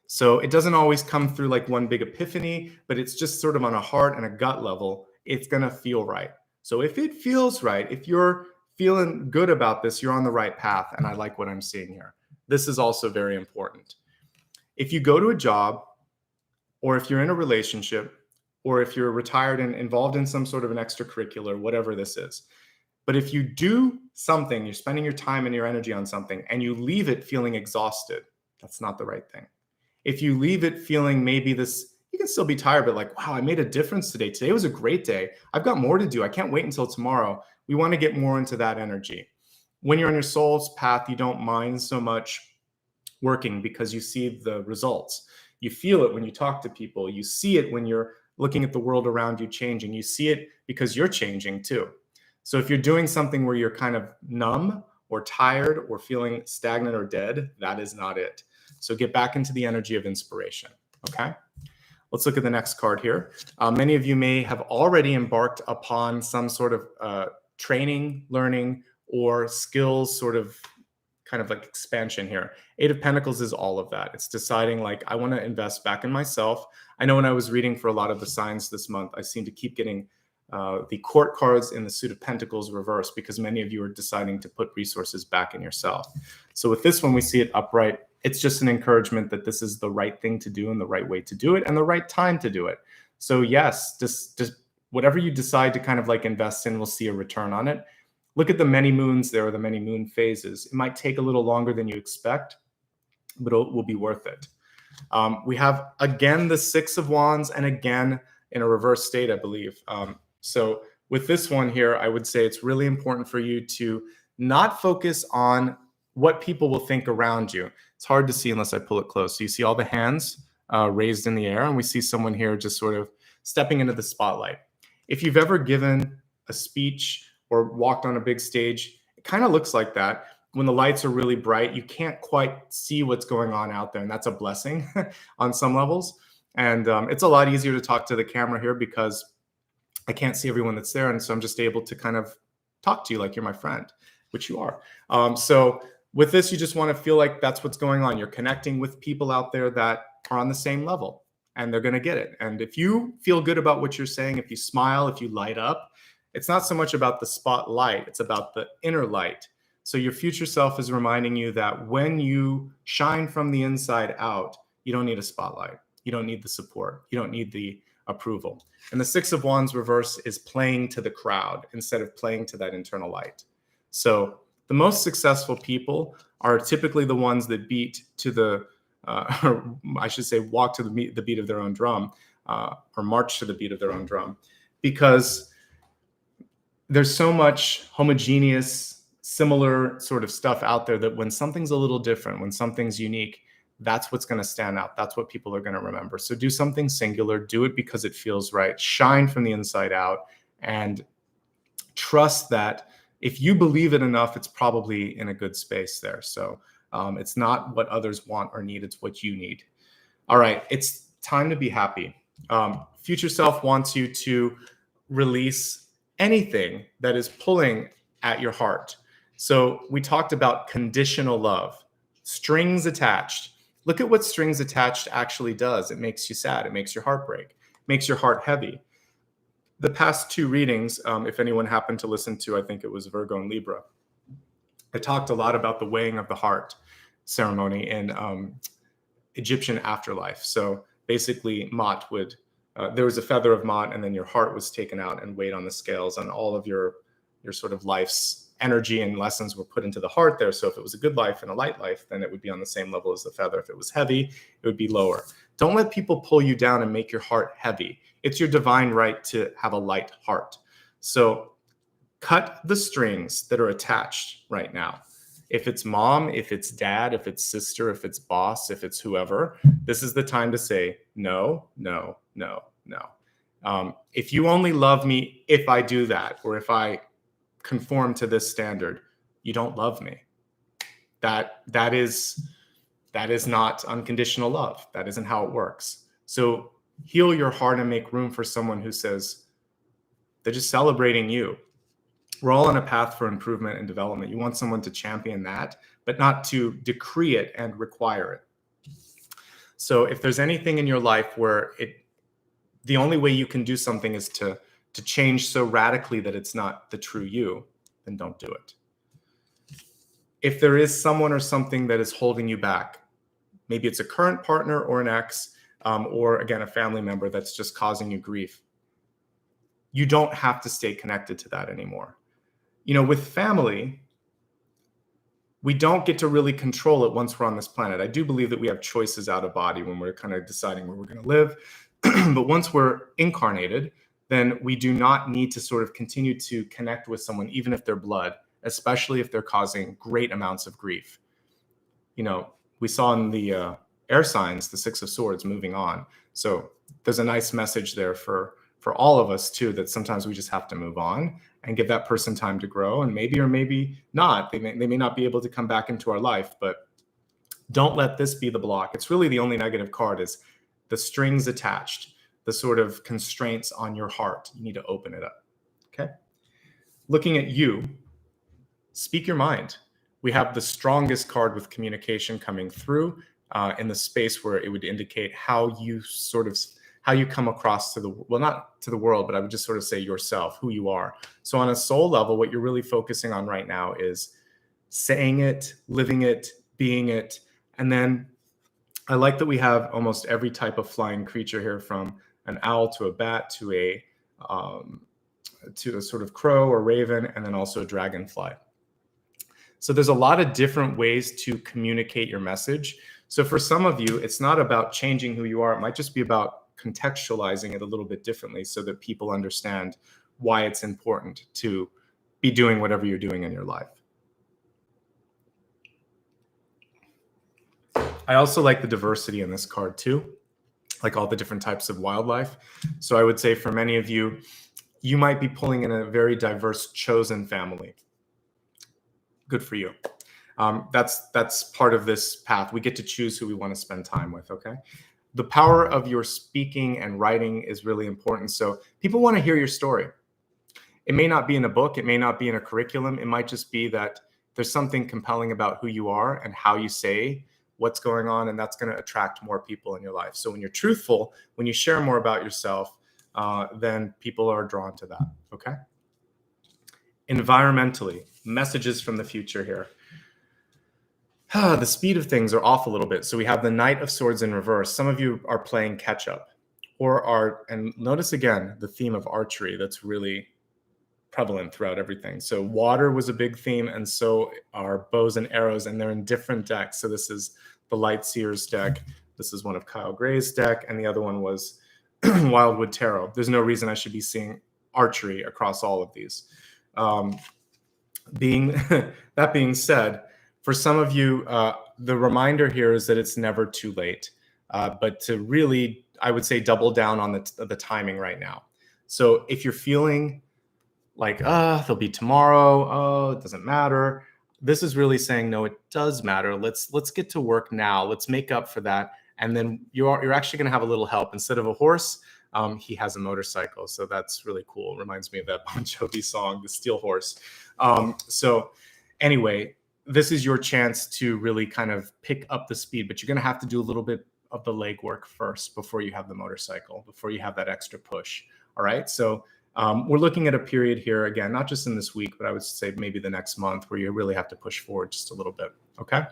So it doesn't always come through like one big epiphany, but it's just sort of on a heart and a gut level. It's going to feel right. So if it feels right, if you're feeling good about this, you're on the right path. And I like what I'm seeing here. This is also very important. If you go to a job, or if you're in a relationship, or if you're retired and involved in some sort of an extracurricular, whatever this is, but if you do something, you're spending your time and your energy on something, and you leave it feeling exhausted, that's not the right thing. If you leave it feeling maybe this, you can still be tired, but like, wow, I made a difference today. Today was a great day. I've got more to do. I can't wait until tomorrow. We want to get more into that energy. When you're on your soul's path, you don't mind so much working because you see the results. You feel it when you talk to people. You see it when you're looking at the world around you changing. You see it because you're changing too. So if you're doing something where you're kind of numb or tired or feeling stagnant or dead, that is not it. So get back into the energy of inspiration. Okay. Let's look at the next card here. Many of you may have already embarked upon some sort of training, learning, or skills sort of kind of like expansion here. Eight of Pentacles is all of that. It's deciding like, I want to invest back in myself. I know when I was reading for a lot of the signs this month, I seem to keep getting the court cards in the suit of pentacles reversed, because many of you are deciding to put resources back in yourself. So with this one, we see it upright. It's just an encouragement that this is the right thing to do and the right way to do it and the right time to do it. So yes, just whatever you decide to kind of like invest in, we'll see a return on it. Look at the many moons there, or the many moon phases. It might take a little longer than you expect, but it will be worth it. We have, again, the Six of Wands, and again, in a reverse state, I believe. So with this one here, I would say it's really important for you to not focus on what people will think around you. It's hard to see unless I pull it close. So you see all the hands raised in the air, and we see someone here just sort of stepping into the spotlight. If you've ever given a speech or walked on a big stage, it kind of looks like that. When the lights are really bright, you can't quite see what's going on out there, and that's a blessing on some levels. And it's a lot easier to talk to the camera here because I can't see everyone that's there, and so I'm just able to kind of talk to you like you're my friend, which you are. So with this, you just want to feel like that's what's going on. You're connecting with people out there that are on the same level, and they're going to get it. And if you feel good about what you're saying, if you smile, if you light up, it's not so much about the spotlight, it's about the inner light. So your future self is reminding you that when you shine from the inside out, you don't need a spotlight. You don't need the support. You don't need the approval. And the Six of Wands reverse is playing to the crowd instead of playing to that internal light. So the most successful people are typically the ones that beat to the, I should say, walk to the beat of their own drum, or march to the beat of their own drum, because there's so much homogeneous, similar sort of stuff out there that when something's a little different, when something's unique, that's what's going to stand out. That's what people are going to remember. So do something singular, do it because it feels right, shine from the inside out, and trust that if you believe it enough, it's probably in a good space there. So it's not what others want or need, it's what you need. All right, it's time to be happy. Future self wants you to release anything that is pulling at your heart. So we talked about conditional love, strings attached. Look at what strings attached actually does. It makes you sad. It makes your heart break, makes your heart heavy. The past two readings, if anyone happened to listen to, I think it was Virgo and Libra, I talked a lot about the weighing of the heart ceremony in Egyptian afterlife. So basically, Mot would, there was a feather of Mot, and then your heart was taken out and weighed on the scales, and all of your sort of life's energy and lessons were put into the heart there. So if it was a good life and a light life, then it would be on the same level as the feather. If it was heavy, it would be lower. Don't let people pull you down and make your heart heavy. It's your divine right to have a light heart. So cut the strings that are attached right now. If it's mom, if it's dad, if it's sister, if it's boss, if it's whoever, this is the time to say, no, no, no, no. If you only love me if I do that, or if I conform to this standard, you don't love me. That is not unconditional love. That isn't how it works. So heal your heart and make room for someone who says they're just celebrating you. We're all on a path for improvement and development. You want someone to champion that, but not to decree it and require it. So if there's anything in your life where the only way you can do something is to change so radically that it's not the true you, then don't do it. If there is someone or something that is holding you back, maybe it's a current partner or an ex, or again, a family member that's just causing you grief, you don't have to stay connected to that anymore. You know, with family, we don't get to really control it once we're on this planet. I do believe that we have choices out of body when we're kind of deciding where we're going to live. But once we're incarnated, then we do not need to sort of continue to connect with someone, even if they're blood, especially if they're causing great amounts of grief. You know, we saw in the air signs, the Six of Swords moving on. So there's a nice message there for all of us too, that sometimes we just have to move on and give that person time to grow, and maybe or maybe not. They may not be able to come back into our life, but don't let this be the block. It's really the only negative card is the strings attached, the sort of constraints on your heart. You need to open it up, okay? Looking at you, speak your mind. We have the strongest card with communication coming through in the space where it would indicate how how you come across to the, well, not to the world, but I would just sort of say yourself, who you are. So on a soul level, what you're really focusing on right now is saying it, living it, being it. And then I like that we have almost every type of flying creature here, from an owl to a bat to a sort of crow or raven, and then also a dragonfly. So there's a lot of different ways to communicate your message. So for some of you, it's not about changing who you are. It might just be about contextualizing it a little bit differently so that people understand why it's important to be doing whatever you're doing in your life. I also like the diversity in this card too, like all the different types of wildlife. So I would say for many of you, you might be pulling in a very diverse chosen family. Good for you. That's part of this path. We get to choose who we want to spend time with, okay? The power of your speaking and writing is really important. So people want to hear your story. It may not be in a book. It may not be in a curriculum. It might just be that there's something compelling about who you are and how you say what's going on, and that's going to attract more people in your life. So when you're truthful, when you share more about yourself, then people are drawn to that, okay? Environmentally, messages from the future here. The speed of things are off a little bit. So we have the Knight of Swords in reverse. Some of you are playing catch up and notice again, the theme of archery that's really prevalent throughout everything. So water was a big theme, and so are bows and arrows, and they're in different decks. So this is the Light Seers deck. This is one of Kyle Gray's deck, and the other one was Wildwood Tarot. There's no reason I should be seeing archery across all of these. That being said, for some of you, the reminder here is that it's never too late, but to really, I would say, double down on the timing right now. So if you're feeling like, there'll be tomorrow, oh, it doesn't matter, this is really saying, no, it does matter. Let's get to work now. Let's make up for that. And then you're actually going to have a little help. Instead of a horse, he has a motorcycle. So that's really cool. It reminds me of that Bon Jovi song, The Steel Horse. So anyway, this is your chance to really kind of pick up the speed, but you're going to have to do a little bit of the legwork first before you have the motorcycle, before you have that extra push. All right. So we're looking at a period here, again, not just in this week, but I would say maybe the next month, where you really have to push forward just a little bit. Okay.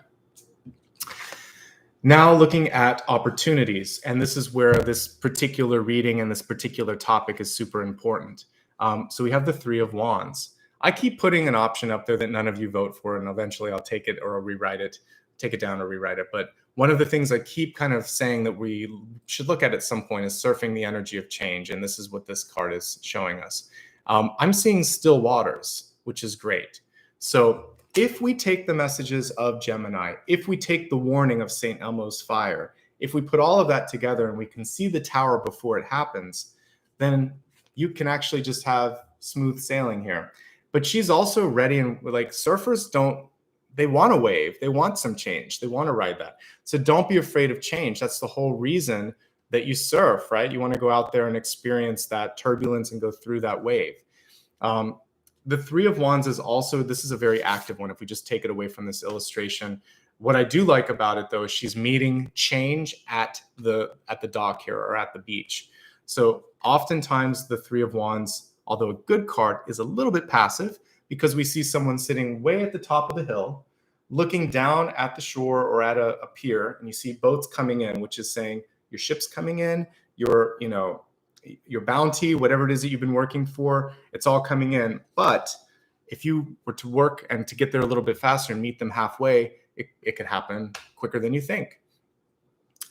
Now looking at opportunities, and this is where this particular reading and this particular topic is super important. So we have the Three of Wands. I keep putting an option up there that none of you vote for, and eventually I'll take it or I'll rewrite it, take it down or rewrite it. But one of the things I keep kind of saying that we should look at some point is surfing the energy of change. And this is what this card is showing us. I'm seeing still waters, which is great. So if we take the messages of Gemini, if we take the warning of St. Elmo's fire, if we put all of that together and we can see the tower before it happens, then you can actually just have smooth sailing here. But she's also ready, and like surfers they want a wave. They want some change. They want to ride that. So don't be afraid of change. That's the whole reason that you surf, right? You want to go out there and experience that turbulence and go through that wave. The Three of Wands is also, this is a very active one if we just take it away from this illustration. What I do like about it, though, is she's meeting change at the dock here, or at the beach. So oftentimes the Three of Wands, although a good card, is a little bit passive, because we see someone sitting way at the top of the hill, looking down at the shore or at a pier, and you see boats coming in, which is saying your ship's coming in, your bounty, whatever it is that you've been working for, it's all coming in. But if you were to work and to get there a little bit faster and meet them halfway, it could happen quicker than you think.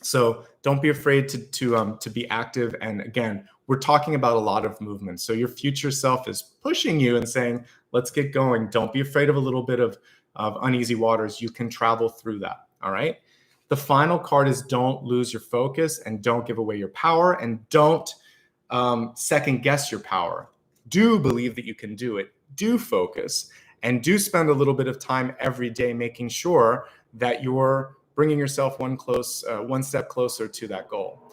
So don't be afraid to be active. And again, we're talking about a lot of movement. So your future self is pushing you and saying, let's get going. Don't be afraid of a little bit of uneasy waters. You can travel through that. All right. The final card is don't lose your focus, and don't give away your power, and don't second guess your power. Do believe that you can do it. Do focus, and do spend a little bit of time every day making sure that you're bringing yourself one step closer to that goal.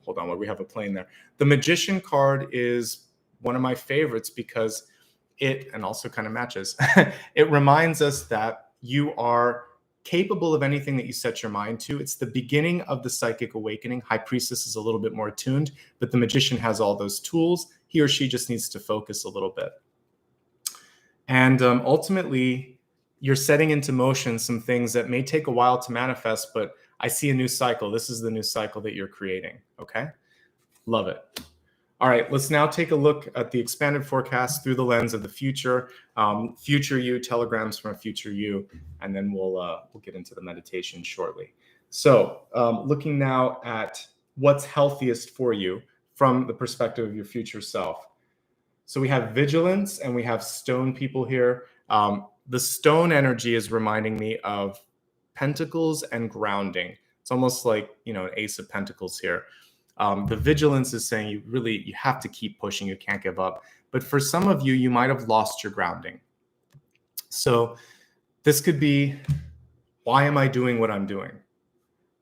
Hold on, we have a plane there. The Magician card is one of my favorites because it, and also kind of matches, it reminds us that you are capable of anything that you set your mind to. It's the beginning of the psychic awakening. High Priestess is a little bit more attuned, but the Magician has all those tools. He or she just needs to focus a little bit. And ultimately, you're setting into motion some things that may take a while to manifest, but I see a new cycle. This is the new cycle that you're creating, okay? Love it. All right, let's now take a look at the expanded forecast through the lens of the future, future you, telegrams from a future you, and then we'll get into the meditation shortly. So looking now at what's healthiest for you from the perspective of your future self. So we have vigilance and we have stone people here. The stone energy is reminding me of pentacles and grounding. It's almost like, an ace of pentacles here. The vigilance is saying you have to keep pushing. You can't give up. But for some of you, you might have lost your grounding. So this could be, why am I doing what I'm doing?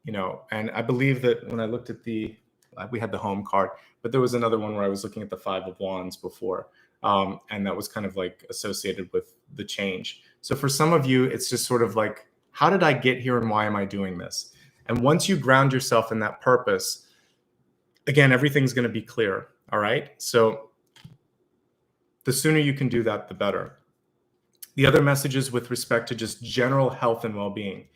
And I believe that when I looked at we had the home card, but there was another one where I was looking at the 5 of Wands before. And that was kind of like associated with the change. So for some of you, it's just sort of like, how did I get here and why am I doing this? And once you ground yourself in that purpose, again, everything's going to be clear. All right. So the sooner you can do that, the better. The other messages with respect to just general health and well-being.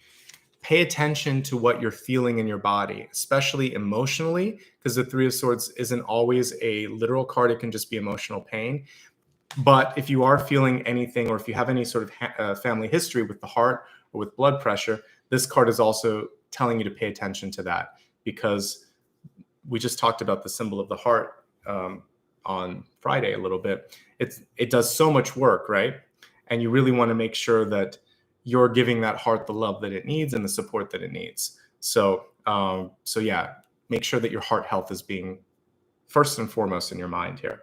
Pay attention to what you're feeling in your body, especially emotionally, because the 3 of Swords isn't always a literal card. It can just be emotional pain. But if you are feeling anything, or if you have any sort of family history with the heart or with blood pressure, this card is also telling you to pay attention to that, because we just talked about the symbol of the heart on Friday a little bit. It does so much work, right? And you really want to make sure that you're giving that heart the love that it needs and the support that it needs. So yeah, make sure that your heart health is being first and foremost in your mind here.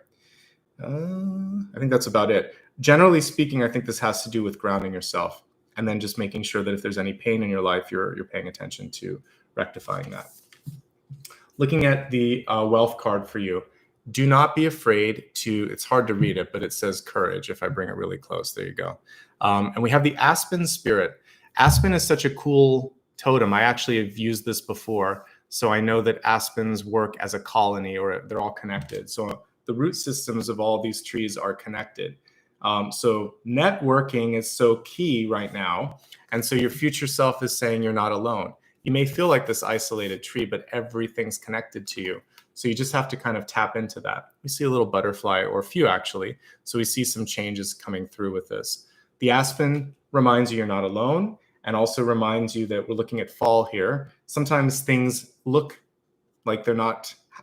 I think that's about it. Generally speaking, I think this has to do with grounding yourself, and then just making sure that if there's any pain in your life, you're paying attention to rectifying that. Looking at the wealth card for you, do not be afraid to, it's hard to read it, but it says courage if I bring it really close. There you go. And we have the Aspen spirit. Aspen is such a cool totem. I actually have used this before. So I know that aspens work as a colony, or they're all connected. So the root systems of all these trees are connected. So networking is so key right now. And so your future self is saying you're not alone. You may feel like this isolated tree, but everything's connected to you. So you just have to kind of tap into that. We see a little butterfly, or a few actually. So we see some changes coming through with this. The aspen reminds you you're not alone, and also reminds you that we're looking at fall here. Sometimes things look like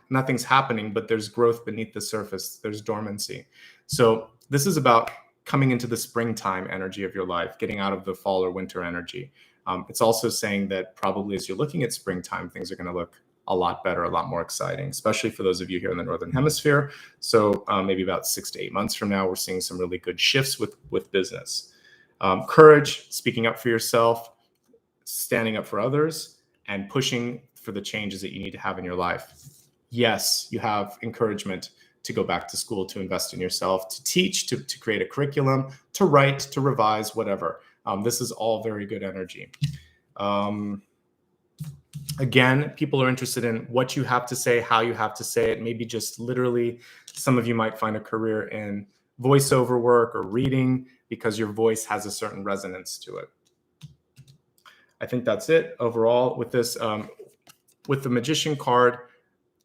nothing's happening, but there's growth beneath the surface. There's dormancy. So this is about coming into the springtime energy of your life, getting out of the fall or winter energy. It's also saying that probably as you're looking at springtime, things are going to look a lot better, a lot more exciting, especially for those of you here in the Northern Hemisphere. So maybe about 6 to 8 months from now, we're seeing some really good shifts with business. Courage, speaking up for yourself, standing up for others, and pushing for the changes that you need to have in your life. Yes, you have encouragement to go back to school, to invest in yourself, to teach, to create a curriculum, to write, to revise, whatever. This is all very good energy. Again, people are interested in what you have to say, how you have to say it. Maybe just literally, some of you might find a career in voiceover work or reading because your voice has a certain resonance to it. I think that's it overall with this. With the Magician card,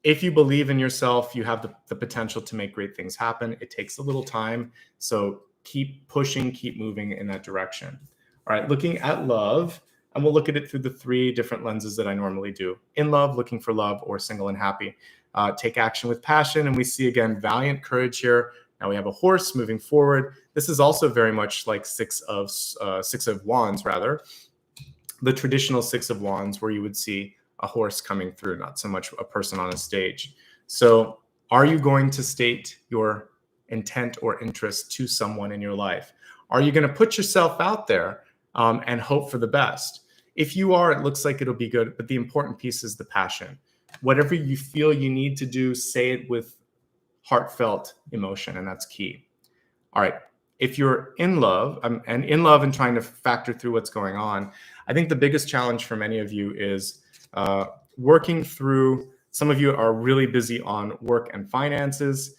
if you believe in yourself, you have the potential to make great things happen. It takes a little time. So keep pushing, keep moving in that direction. All right, looking at love, and we'll look at it through the 3 different lenses that I normally do. In love, looking for love, or single and happy. Take action with passion. And we see again, valiant courage here. Now we have a horse moving forward. This is also very much like 6 of Wands, rather. The traditional 6 of Wands, where you would see a horse coming through, not so much a person on a stage. So are you going to state your intent or interest to someone in your life? Are you going to put yourself out there and hope for the best? If you are, it looks like it'll be good, but the important piece is the passion. Whatever you feel you need to do, say it with heartfelt emotion, and that's key. All right, if you're in love and trying to factor through what's going on, I think the biggest challenge for many of you is working through. Some of you are really busy on work and finances.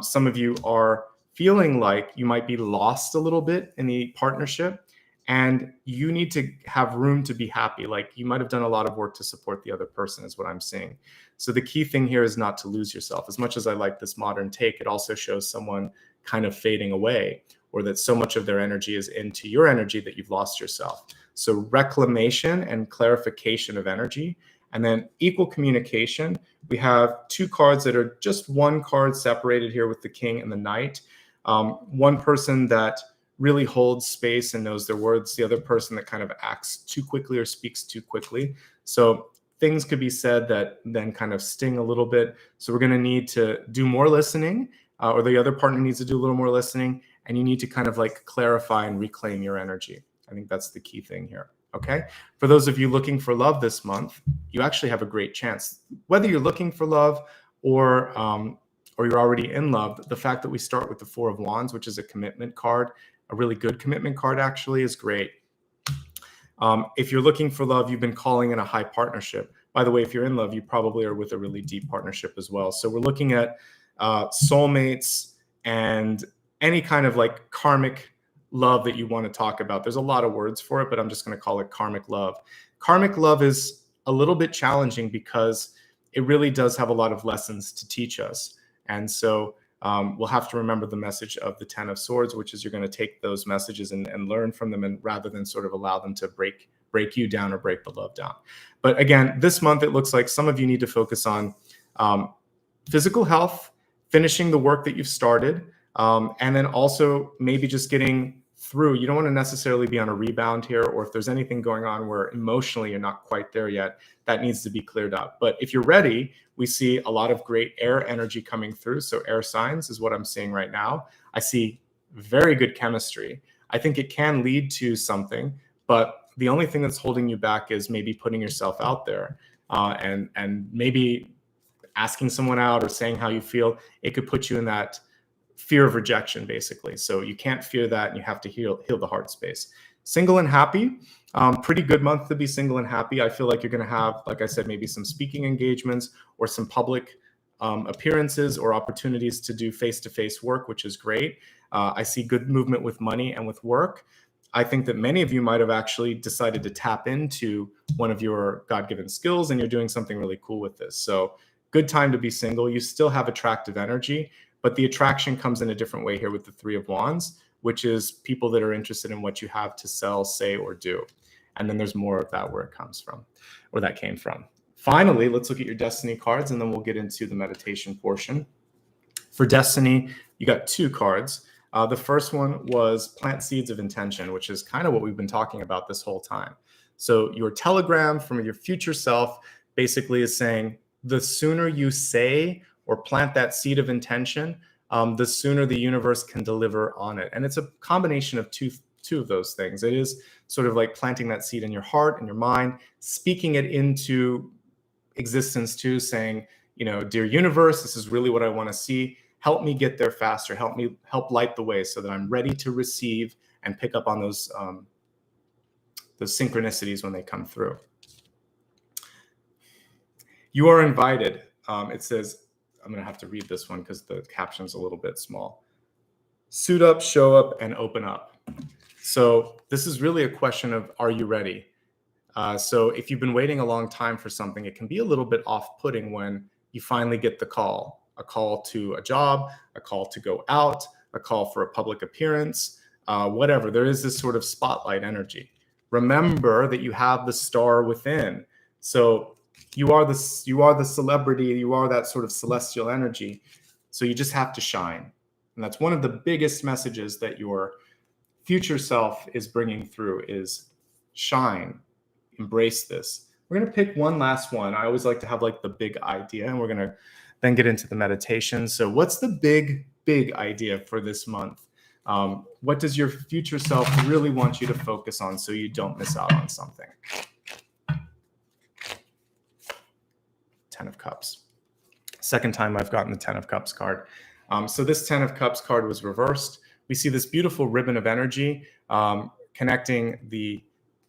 Some of you are feeling like you might be lost a little bit in the partnership, and you need to have room to be happy. Like you might have done a lot of work to support the other person is what I'm seeing. So the key thing here is not to lose yourself. As much as I like this modern take, it also shows someone kind of fading away, or that so much of their energy is into your energy that you've lost yourself. So reclamation and clarification of energy, and then equal communication. We have two cards that are just one card separated here with the King and the Knight. One person that really holds space and knows their words, the other person that kind of acts too quickly or speaks too quickly. So things could be said that then kind of sting a little bit. So we're going to need to do more listening, or the other partner needs to do a little more listening, and you need to kind of like clarify and reclaim your energy. I think that's the key thing here. Okay. For those of you looking for love this month, you actually have a great chance. Whether you're looking for love or you're already in love, the fact that we start with the Four of Wands, which is a commitment card, a really good commitment card actually, is great. If you're looking for love, you've been calling in a high partnership. By the way, if you're in love, you probably are with a really deep partnership as well. So we're looking at soulmates and any kind of like karmic love that you want to talk about. There's a lot of words for it, but I'm just going to call it karmic love. Karmic love is a little bit challenging because it really does have a lot of lessons to teach us. And so we'll have to remember the message of the Ten of Swords, which is you're going to take those messages and learn from them, and rather than sort of allow them to break you down or break the love down. But again, this month, it looks like some of you need to focus on physical health, finishing the work that you've started, and then also maybe just getting through. You don't want to necessarily be on a rebound here, or if there's anything going on where emotionally you're not quite there yet, that needs to be cleared up. But if you're ready, we see a lot of great air energy coming through. So air signs is what I'm seeing right now. I see very good chemistry. I think it can lead to something, but the only thing that's holding you back is maybe putting yourself out there and maybe asking someone out or saying how you feel. It could put you in that fear of rejection, basically. So you can't fear that, and you have to heal the heart space. Single and happy, pretty good month to be single and happy. I feel like you're going to have, like I said, maybe some speaking engagements or some public appearances or opportunities to do face-to-face work, which is great. I see good movement with money and with work. I think that many of you might have actually decided to tap into one of your God-given skills, and you're doing something really cool with this. So good time to be single. You still have attractive energy, but the attraction comes in a different way here with the Three of Wands, which is people that are interested in what you have to sell, say, or do. And then there's more of that where it comes from, or that came from. Finally, let's look at your destiny cards, and then we'll get into the meditation portion. For destiny, you got two cards. The first one was plant seeds of intention, which is kind of what we've been talking about this whole time. So your telegram from your future self basically is saying, the sooner you say or plant that seed of intention, the sooner the universe can deliver on it. And it's a combination of two of those things. It is sort of like planting that seed in your heart and your mind, speaking it into existence too, saying, you know, dear universe, this is really what I want to see. Help me get there faster. Help light the way so that I'm ready to receive and pick up on those synchronicities when they come through. You are invited. It says, I'm going to have to read this one because the caption's a little bit small. Suit up, show up, and open up. So this is really a question of, are you ready? So if you've been waiting a long time for something, it can be a little bit off-putting when you finally get the call. A call to a job, a call to go out, a call for a public appearance, whatever. There is this sort of spotlight energy. Remember that you have the star within. So you are the celebrity, you are that sort of celestial energy. So you just have to shine. And that's one of the biggest messages that your future self is bringing through is shine, embrace this. We're going to pick one last one. I always like to have like the big idea, and we're going to then get into the meditation. So what's the big idea for this month? What does your future self really want you to focus on so you don't miss out on something? 10 of Cups. Second time I've gotten the 10 of Cups card. So this 10 of Cups card was reversed, we see this beautiful ribbon of energy connecting the,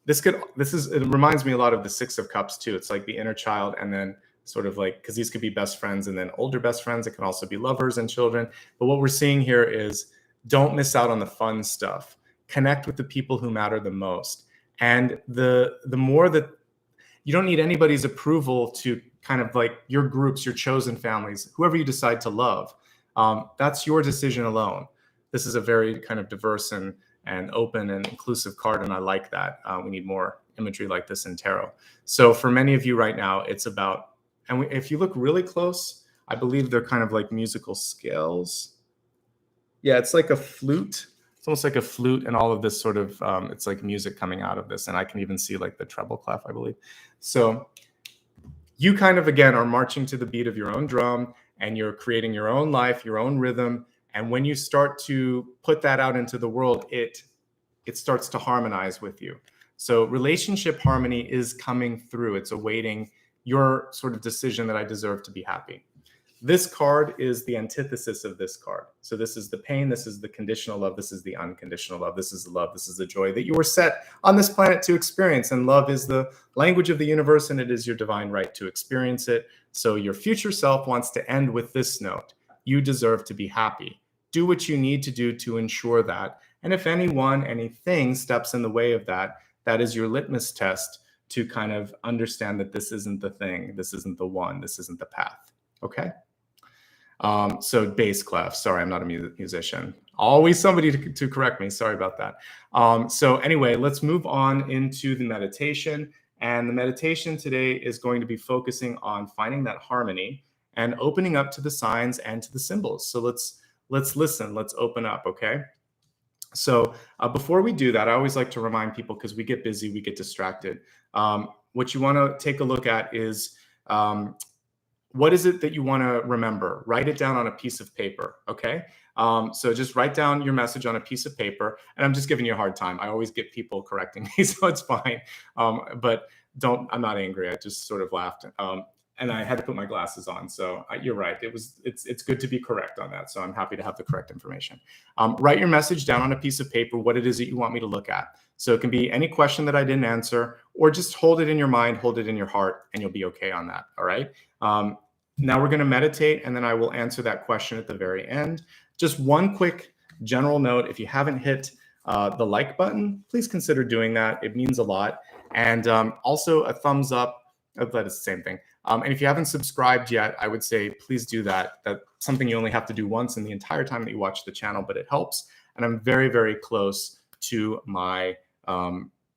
it reminds me a lot of the Six of Cups too. It's like the inner child, and then sort of like, because these could be best friends and then older best friends. It can also be lovers and children. But what we're seeing here is don't miss out on the fun stuff. Connect with the people who matter the most. And the more that you don't need anybody's approval to kind of like your groups, your chosen families, whoever you decide to love, that's your decision alone. This is a very kind of diverse and open and inclusive card, and I like that. We need more imagery like this in tarot. So for many of you right now, it's about, and if you look really close, I believe they're kind of like musical scales. Yeah, it's like a flute. It's almost like a flute, and all of this sort of, it's like music coming out of this. And I can even see like the treble clef, I believe. So you kind of, again, are marching to the beat of your own drum, and you're creating your own life, your own rhythm. And when you start to put that out into the world, it starts to harmonize with you. So relationship harmony is coming through. It's awaiting your sort of decision that I deserve to be happy. This card is the antithesis of this card. So this is the pain, this is the conditional love, this is the unconditional love, this is the love, this is the joy that you were set on this planet to experience. And love is the language of the universe, and it is your divine right to experience it. So your future self wants to end with this note: you deserve to be happy. Do what you need to do to ensure that. And if anyone, anything steps in the way of that, that is your litmus test to kind of understand that this isn't the thing, this isn't the one, this isn't the path. Okay? So bass clef. Sorry, I'm not a musician. Always somebody to correct me. Sorry about that. So anyway, let's move on into the meditation. And the meditation today is going to be focusing on finding that harmony and opening up to the signs and to the symbols. So let's listen. Let's open up. Okay. So before we do that, I always like to remind people, because we get busy, we get distracted. What you want to take a look at is what is it that you want to remember? Write it down on a piece of paper, okay? So just write down your message on a piece of paper, and I'm just giving you a hard time. I always get people correcting me, so it's fine. But I'm not angry. I just sort of laughed. And I had to put my glasses on, so you're right. It's good to be correct on that, so I'm happy to have the correct information. Write your message down on a piece of paper, what it is that you want me to look at. So it can be any question that I didn't answer, or just hold it in your mind, hold it in your heart, and you'll be okay on that, all right? Now we're going to meditate, and then I will answer that question at the very end. Just one quick general note: if you haven't hit the like button, please consider doing that. It means a lot. And also a thumbs up. That is the same thing. And if you haven't subscribed yet, I would say please do that. That's something you only have to do once in the entire time that you watch the channel, but it helps. And I'm very, very close to my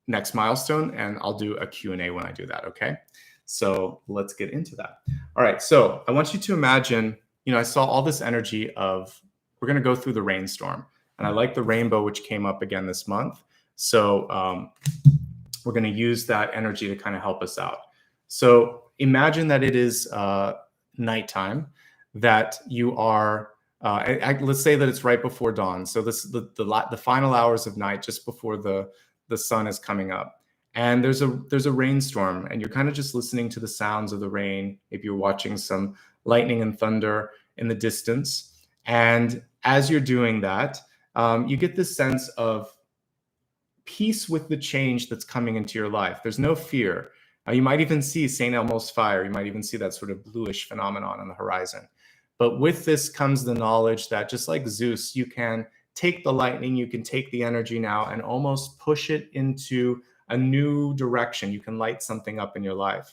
next milestone, and I'll do a Q&A when I do that, okay? So let's get into that. All right, so I want you to imagine, I saw all this energy of, we're going to go through the rainstorm. And I like the rainbow, which came up again this month. So we're going to use that energy to kind of help us out. So imagine that it is nighttime, that you are, let's say that it's right before dawn. So this the final hours of night, just before the sun is coming up. And there's a rainstorm, and you're kind of just listening to the sounds of the rain. If you're watching some lightning and thunder in the distance. And as you're doing that, you get this sense of peace with the change that's coming into your life. There's no fear. You might even see St. Elmo's fire. You might even see that sort of bluish phenomenon on the horizon. But with this comes the knowledge that, just like Zeus, you can take the lightning, you can take the energy now and almost push it into a new direction. You can light something up in your life.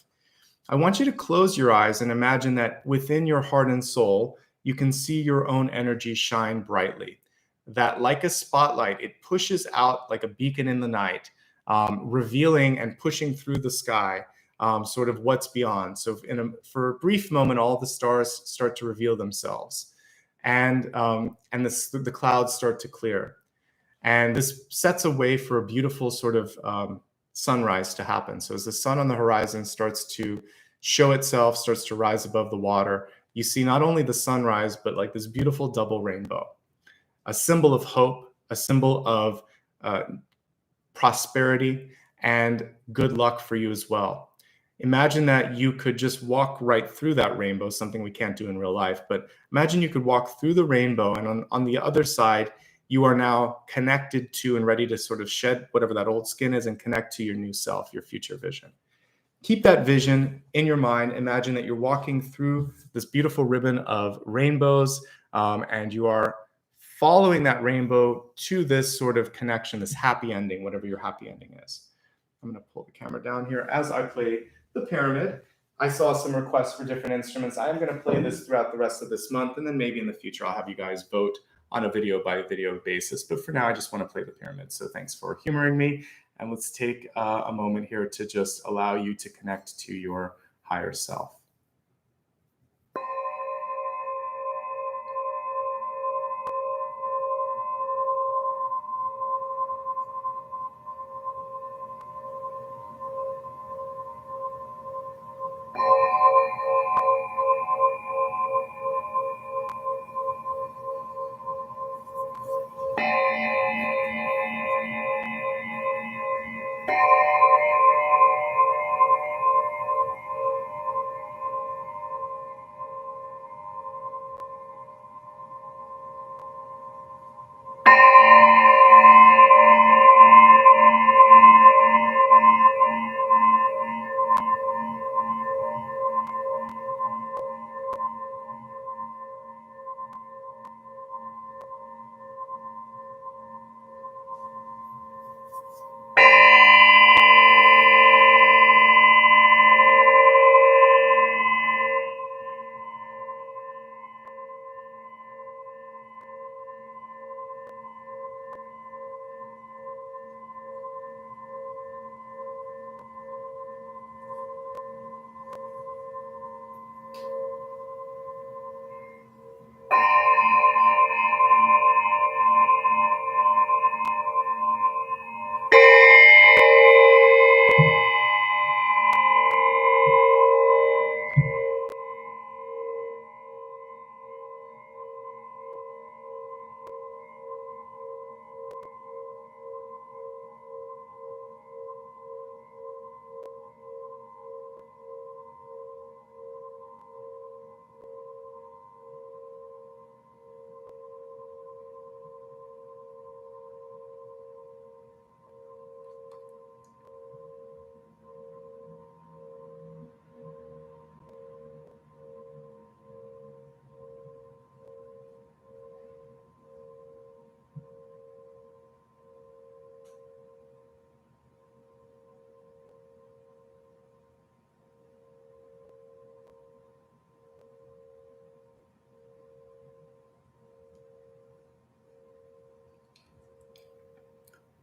I want you to close your eyes and imagine that within your heart and soul, you can see your own energy shine brightly. That, like a spotlight, it pushes out like a beacon in the night, revealing and pushing through the sky, sort of what's beyond. So for a brief moment, all the stars start to reveal themselves, and the clouds start to clear. And this sets a way for a beautiful sort of sunrise to happen. So as the sun on the horizon starts to show itself, starts to rise above the water, you see not only the sunrise, but like this beautiful double rainbow, a symbol of hope, a symbol of prosperity and good luck for you as well. Imagine that you could just walk right through that rainbow, something we can't do in real life, but imagine you could walk through the rainbow, and on the other side, you are now connected to and ready to sort of shed whatever that old skin is and connect to your new self, your future vision. Keep that vision in your mind. Imagine that you're walking through this beautiful ribbon of rainbows, and you are following that rainbow to this sort of connection, this happy ending, whatever your happy ending is. I'm going to pull the camera down here as I play the pyramid. I saw some requests for different instruments. I am going to play this throughout the rest of this month, and then maybe in the future I'll have you guys vote on a video by video basis. But for now, I just want to play the pyramid. So thanks for humoring me. And let's take a moment here to just allow you to connect to your higher self.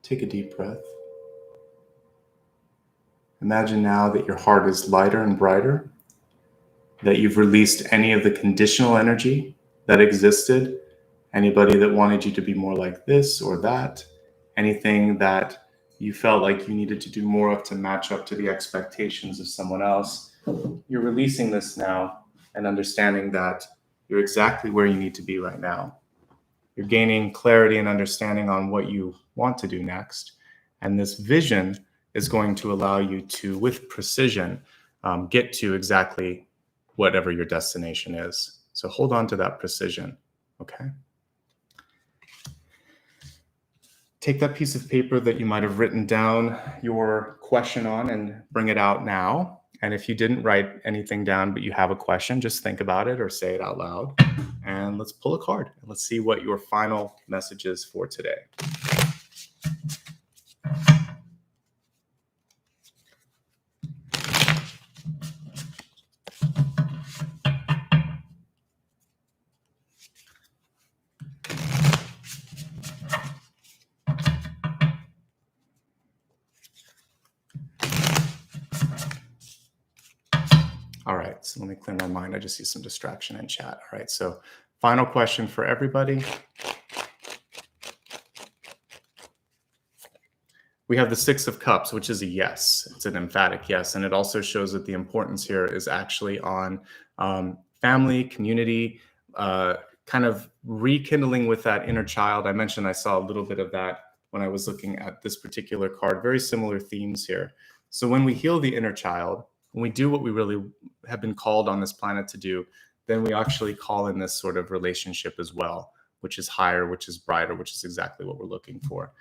Take a deep breath. Imagine now that your heart is lighter and brighter, that you've released any of the conditional energy that existed, anybody that wanted you to be more like this or that, anything that you felt like you needed to do more of to match up to the expectations of someone else. You're releasing this now and understanding that you're exactly where you need to be right now. You're gaining clarity and understanding on what you want to do next. And this vision is going to allow you to, with precision, get to exactly whatever your destination is. So hold on to that precision, okay? Take that piece of paper that you might have written down your question on and bring it out now. And if you didn't write anything down, but you have a question, just think about it or say it out loud. And let's pull a card and let's see what your final message is for today. All right, so let me clear my mind. I just see some distraction in chat. All right, so final question for everybody. We have the Six of Cups, which is a yes. It's an emphatic yes. And it also shows that the importance here is actually on family, community, kind of rekindling with that inner child. I mentioned I saw a little bit of that when I was looking at this particular card. Very similar themes here. So when we heal the inner child, when we do what we really have been called on this planet to do, then we actually call in this sort of relationship as well which is higher, which is brighter, which is exactly what we're looking for.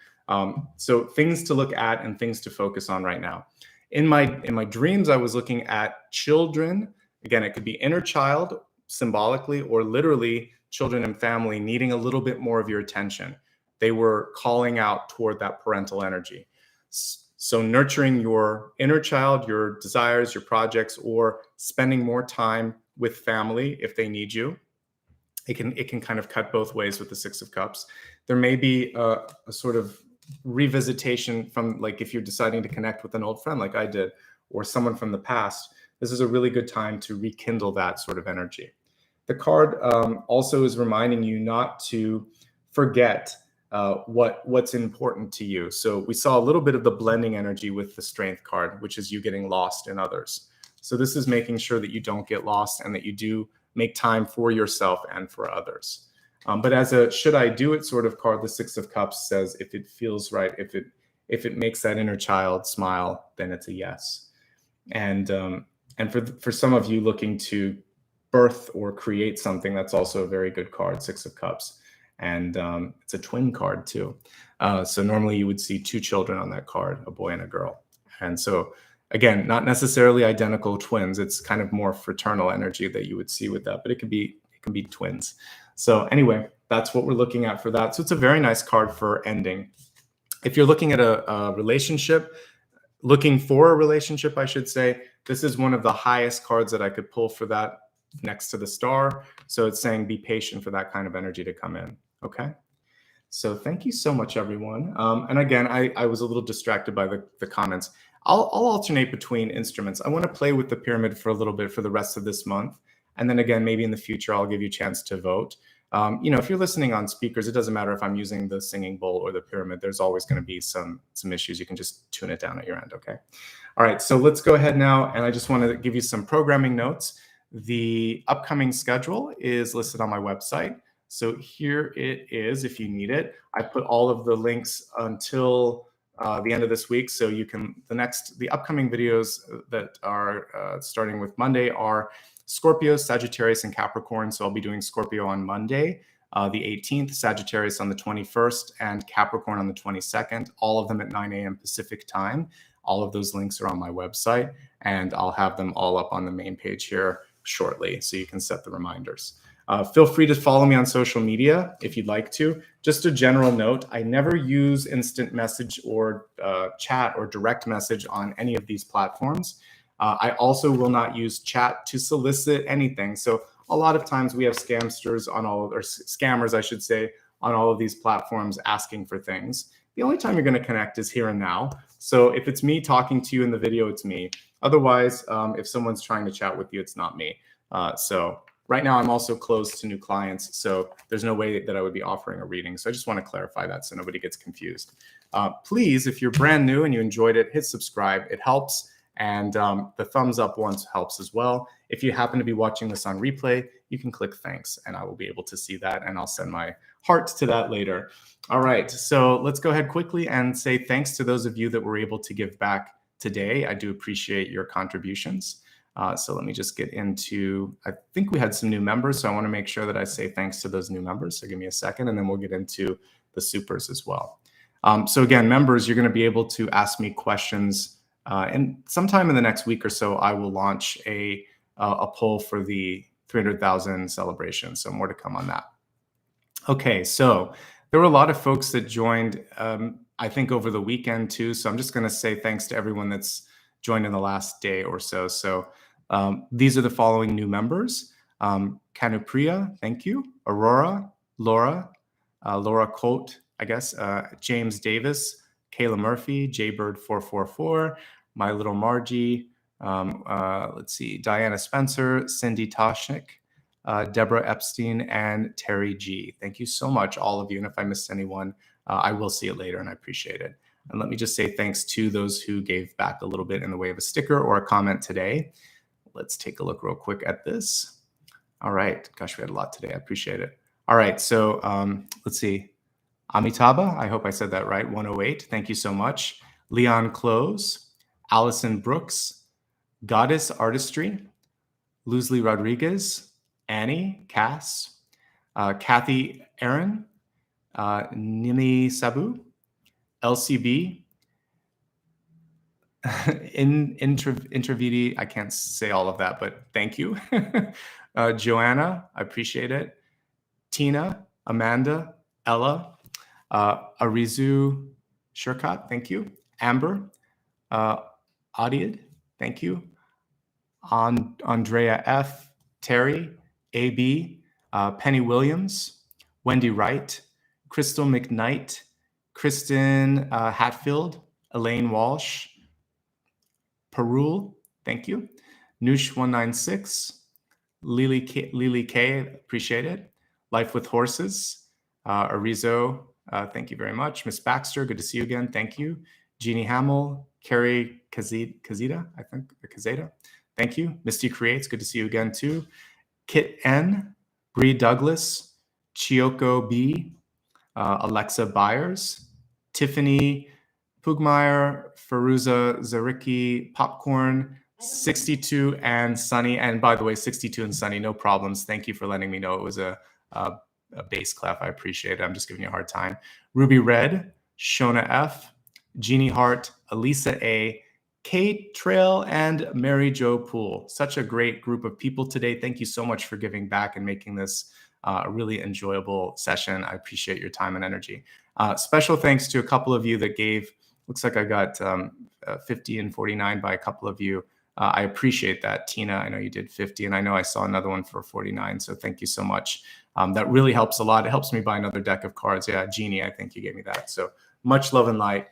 So things to look at and things to focus on right now. In my dreams, I was looking at children. Again, it could be inner child symbolically or literally children and family needing a little bit more of your attention. They were calling out toward that parental energy. So nurturing your inner child, your desires, your projects, or spending more time with family if they need you. It can kind of cut both ways with the Six of Cups. There may be a sort of revisitation from, like, if you're deciding to connect with an old friend like I did, or someone from the past, this is a really good time to rekindle that sort of energy. The card also is reminding you not to forget what's important to you. So we saw a little bit of the blending energy with the Strength card, which is you getting lost in others. So this is making sure that you don't get lost and that you do make time for yourself and for others. But as a should I do it sort of card, the Six of Cups says if it feels right, if it makes that inner child smile, then it's a yes. And for some of you looking to birth or create something, that's also a very good card, Six of Cups. And it's a twin card too. So normally you would see two children on that card, a boy and a girl. And so again, not necessarily identical twins. It's kind of more fraternal energy that you would see with that, but it can be twins. So anyway, that's what we're looking at for that. So it's a very nice card for ending. If you're looking at a relationship, looking for a relationship, I should say, this is one of the highest cards that I could pull for that, next to the star. So it's saying be patient for that kind of energy to come in. Okay. So thank you so much, everyone. And again, I was a little distracted by the comments. I'll alternate between instruments. I want to play with the pyramid for a little bit for the rest of this month. And then again, maybe in the future, I'll give you a chance to vote. If you're listening on speakers, it doesn't matter if I'm using the singing bowl or the pyramid. There's always going to be some issues. You can just tune it down at your end. Okay. All right. So let's go ahead now. And I just want to give you some programming notes. The upcoming schedule is listed on my website. So here it is if you need it. I put all of the links until the end of this week. So you can, the upcoming videos that are starting with Monday are Scorpio, Sagittarius, and Capricorn. So I'll be doing Scorpio on Monday, the 18th, Sagittarius on the 21st, and Capricorn on the 22nd, all of them at 9 a.m. Pacific time. All of those links are on my website, and I'll have them all up on the main page here shortly, so you can set the reminders. Feel free to follow me on social media if you'd like to. Just a general note, I never use instant message or chat or direct message on any of these platforms. I also will not use chat to solicit anything. So a lot of times we have scamsters or scammers, I should say, on all of these platforms asking for things. The only time you're going to connect is here and now. So if it's me talking to you in the video, it's me. Otherwise, if someone's trying to chat with you, it's not me. So right now, I'm also closed to new clients, so there's no way that I would be offering a reading. So I just want to clarify that so nobody gets confused. Please, if you're brand new and you enjoyed it, hit subscribe. It helps. And the thumbs up once helps as well. If you happen to be watching this on replay, you can click thanks, and I will be able to see that, and I'll send my heart to that later. All right, so let's go ahead quickly and say thanks to those of you that were able to give back today. I do appreciate your contributions. So let me just get into, I think we had some new members, so I want to make sure that I say thanks to those new members. So give me a second, and then we'll get into the supers as well. So again, members, you're going to be able to ask me questions. And sometime in the next week or so, I will launch a poll for the 300,000 celebration. So more to come on that. Okay, so there were a lot of folks that joined, I think, over the weekend too. So I'm just going to say thanks to everyone that's joined in the last day or so. So these are the following new members. Kanupriya, thank you. Aurora, Laura Colt, I guess, James Davis, Kayla Murphy, Jaybird444, My Little Margie, let's see, Diana Spencer, Cindy Toshnik, Deborah Epstein, and Terry G. Thank you so much, all of you. And if I missed anyone, I will see it later, and I appreciate it. And let me just say thanks to those who gave back a little bit in the way of a sticker or a comment today. Let's take a look real quick at this. All right. Gosh, we had a lot today. I appreciate it. All right. So let's see. Amitabha, I hope I said that right, 108. Thank you so much. Leon Close, Allison Brooks, Goddess Artistry, Luzley Rodriguez, Annie, Cass, Kathy Aaron, Nimi Sabu, LCB, Intravidi, I can't say all of that, but thank you. Joanna, I appreciate it. Tina, Amanda, Ella, Arizu Shurkat, thank you. Amber, Adiad, thank you. Andrea F, Terry, AB, Penny Williams, Wendy Wright, Crystal McKnight, Kristen Hatfield, Elaine Walsh, Perul, thank you. Noosh196, Lily K, appreciate it. Life with Horses, Arizo, thank you very much. Miss Baxter, good to see you again, thank you. Jeannie Hamill, Carrie Kazita, I think, Kazeta, thank you. Misty Creates, good to see you again too. Kit N, Bree Douglas, Chioko B, Alexa Byers, Tiffany Pugmeyer, Feruza Zaricki, Popcorn, 62 and Sunny. And by the way, 62 and Sunny, no problems. Thank you for letting me know it was a bass clef. I appreciate it. I'm just giving you a hard time. Ruby Red, Shona F, Jeannie Hart, Elisa A, Kate Trail, and Mary Jo Poole. Such a great group of people today. Thank you so much for giving back and making this a really enjoyable session. I appreciate your time and energy. Special thanks to a couple of you that gave, looks like I got 50 and 49 by a couple of you. I appreciate that. Tina, I know you did 50, and I know I saw another one for 49, so thank you so much. That really helps a lot. It helps me buy another deck of cards. Yeah, Jeannie, I think you gave me that. So much love and light.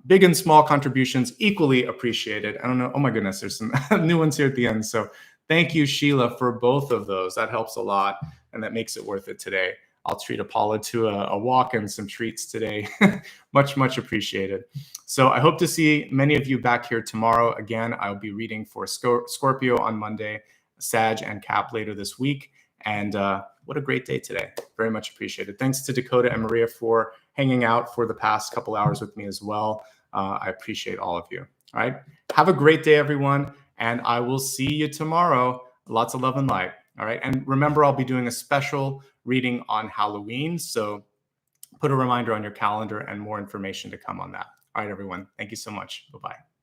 Big and small contributions, equally appreciated. I don't know. Oh my goodness, there's some new ones here at the end. So thank you, Sheila, for both of those. That helps a lot, and that makes it worth it today. I'll treat Apollo to a walk and some treats today. Much, much appreciated. So I hope to see many of you back here tomorrow. Again, I'll be reading for Scorpio on Monday, Sag and Cap later this week. And what a great day today. Very much appreciated. Thanks to Dakota and Maria for hanging out for the past couple hours with me as well. I appreciate all of you. All right. Have a great day, everyone. And I will see you tomorrow. Lots of love and light. All right. And remember, I'll be doing a special reading on Halloween. So put a reminder on your calendar and more information to come on that. All right, everyone. Thank you so much. Bye-bye.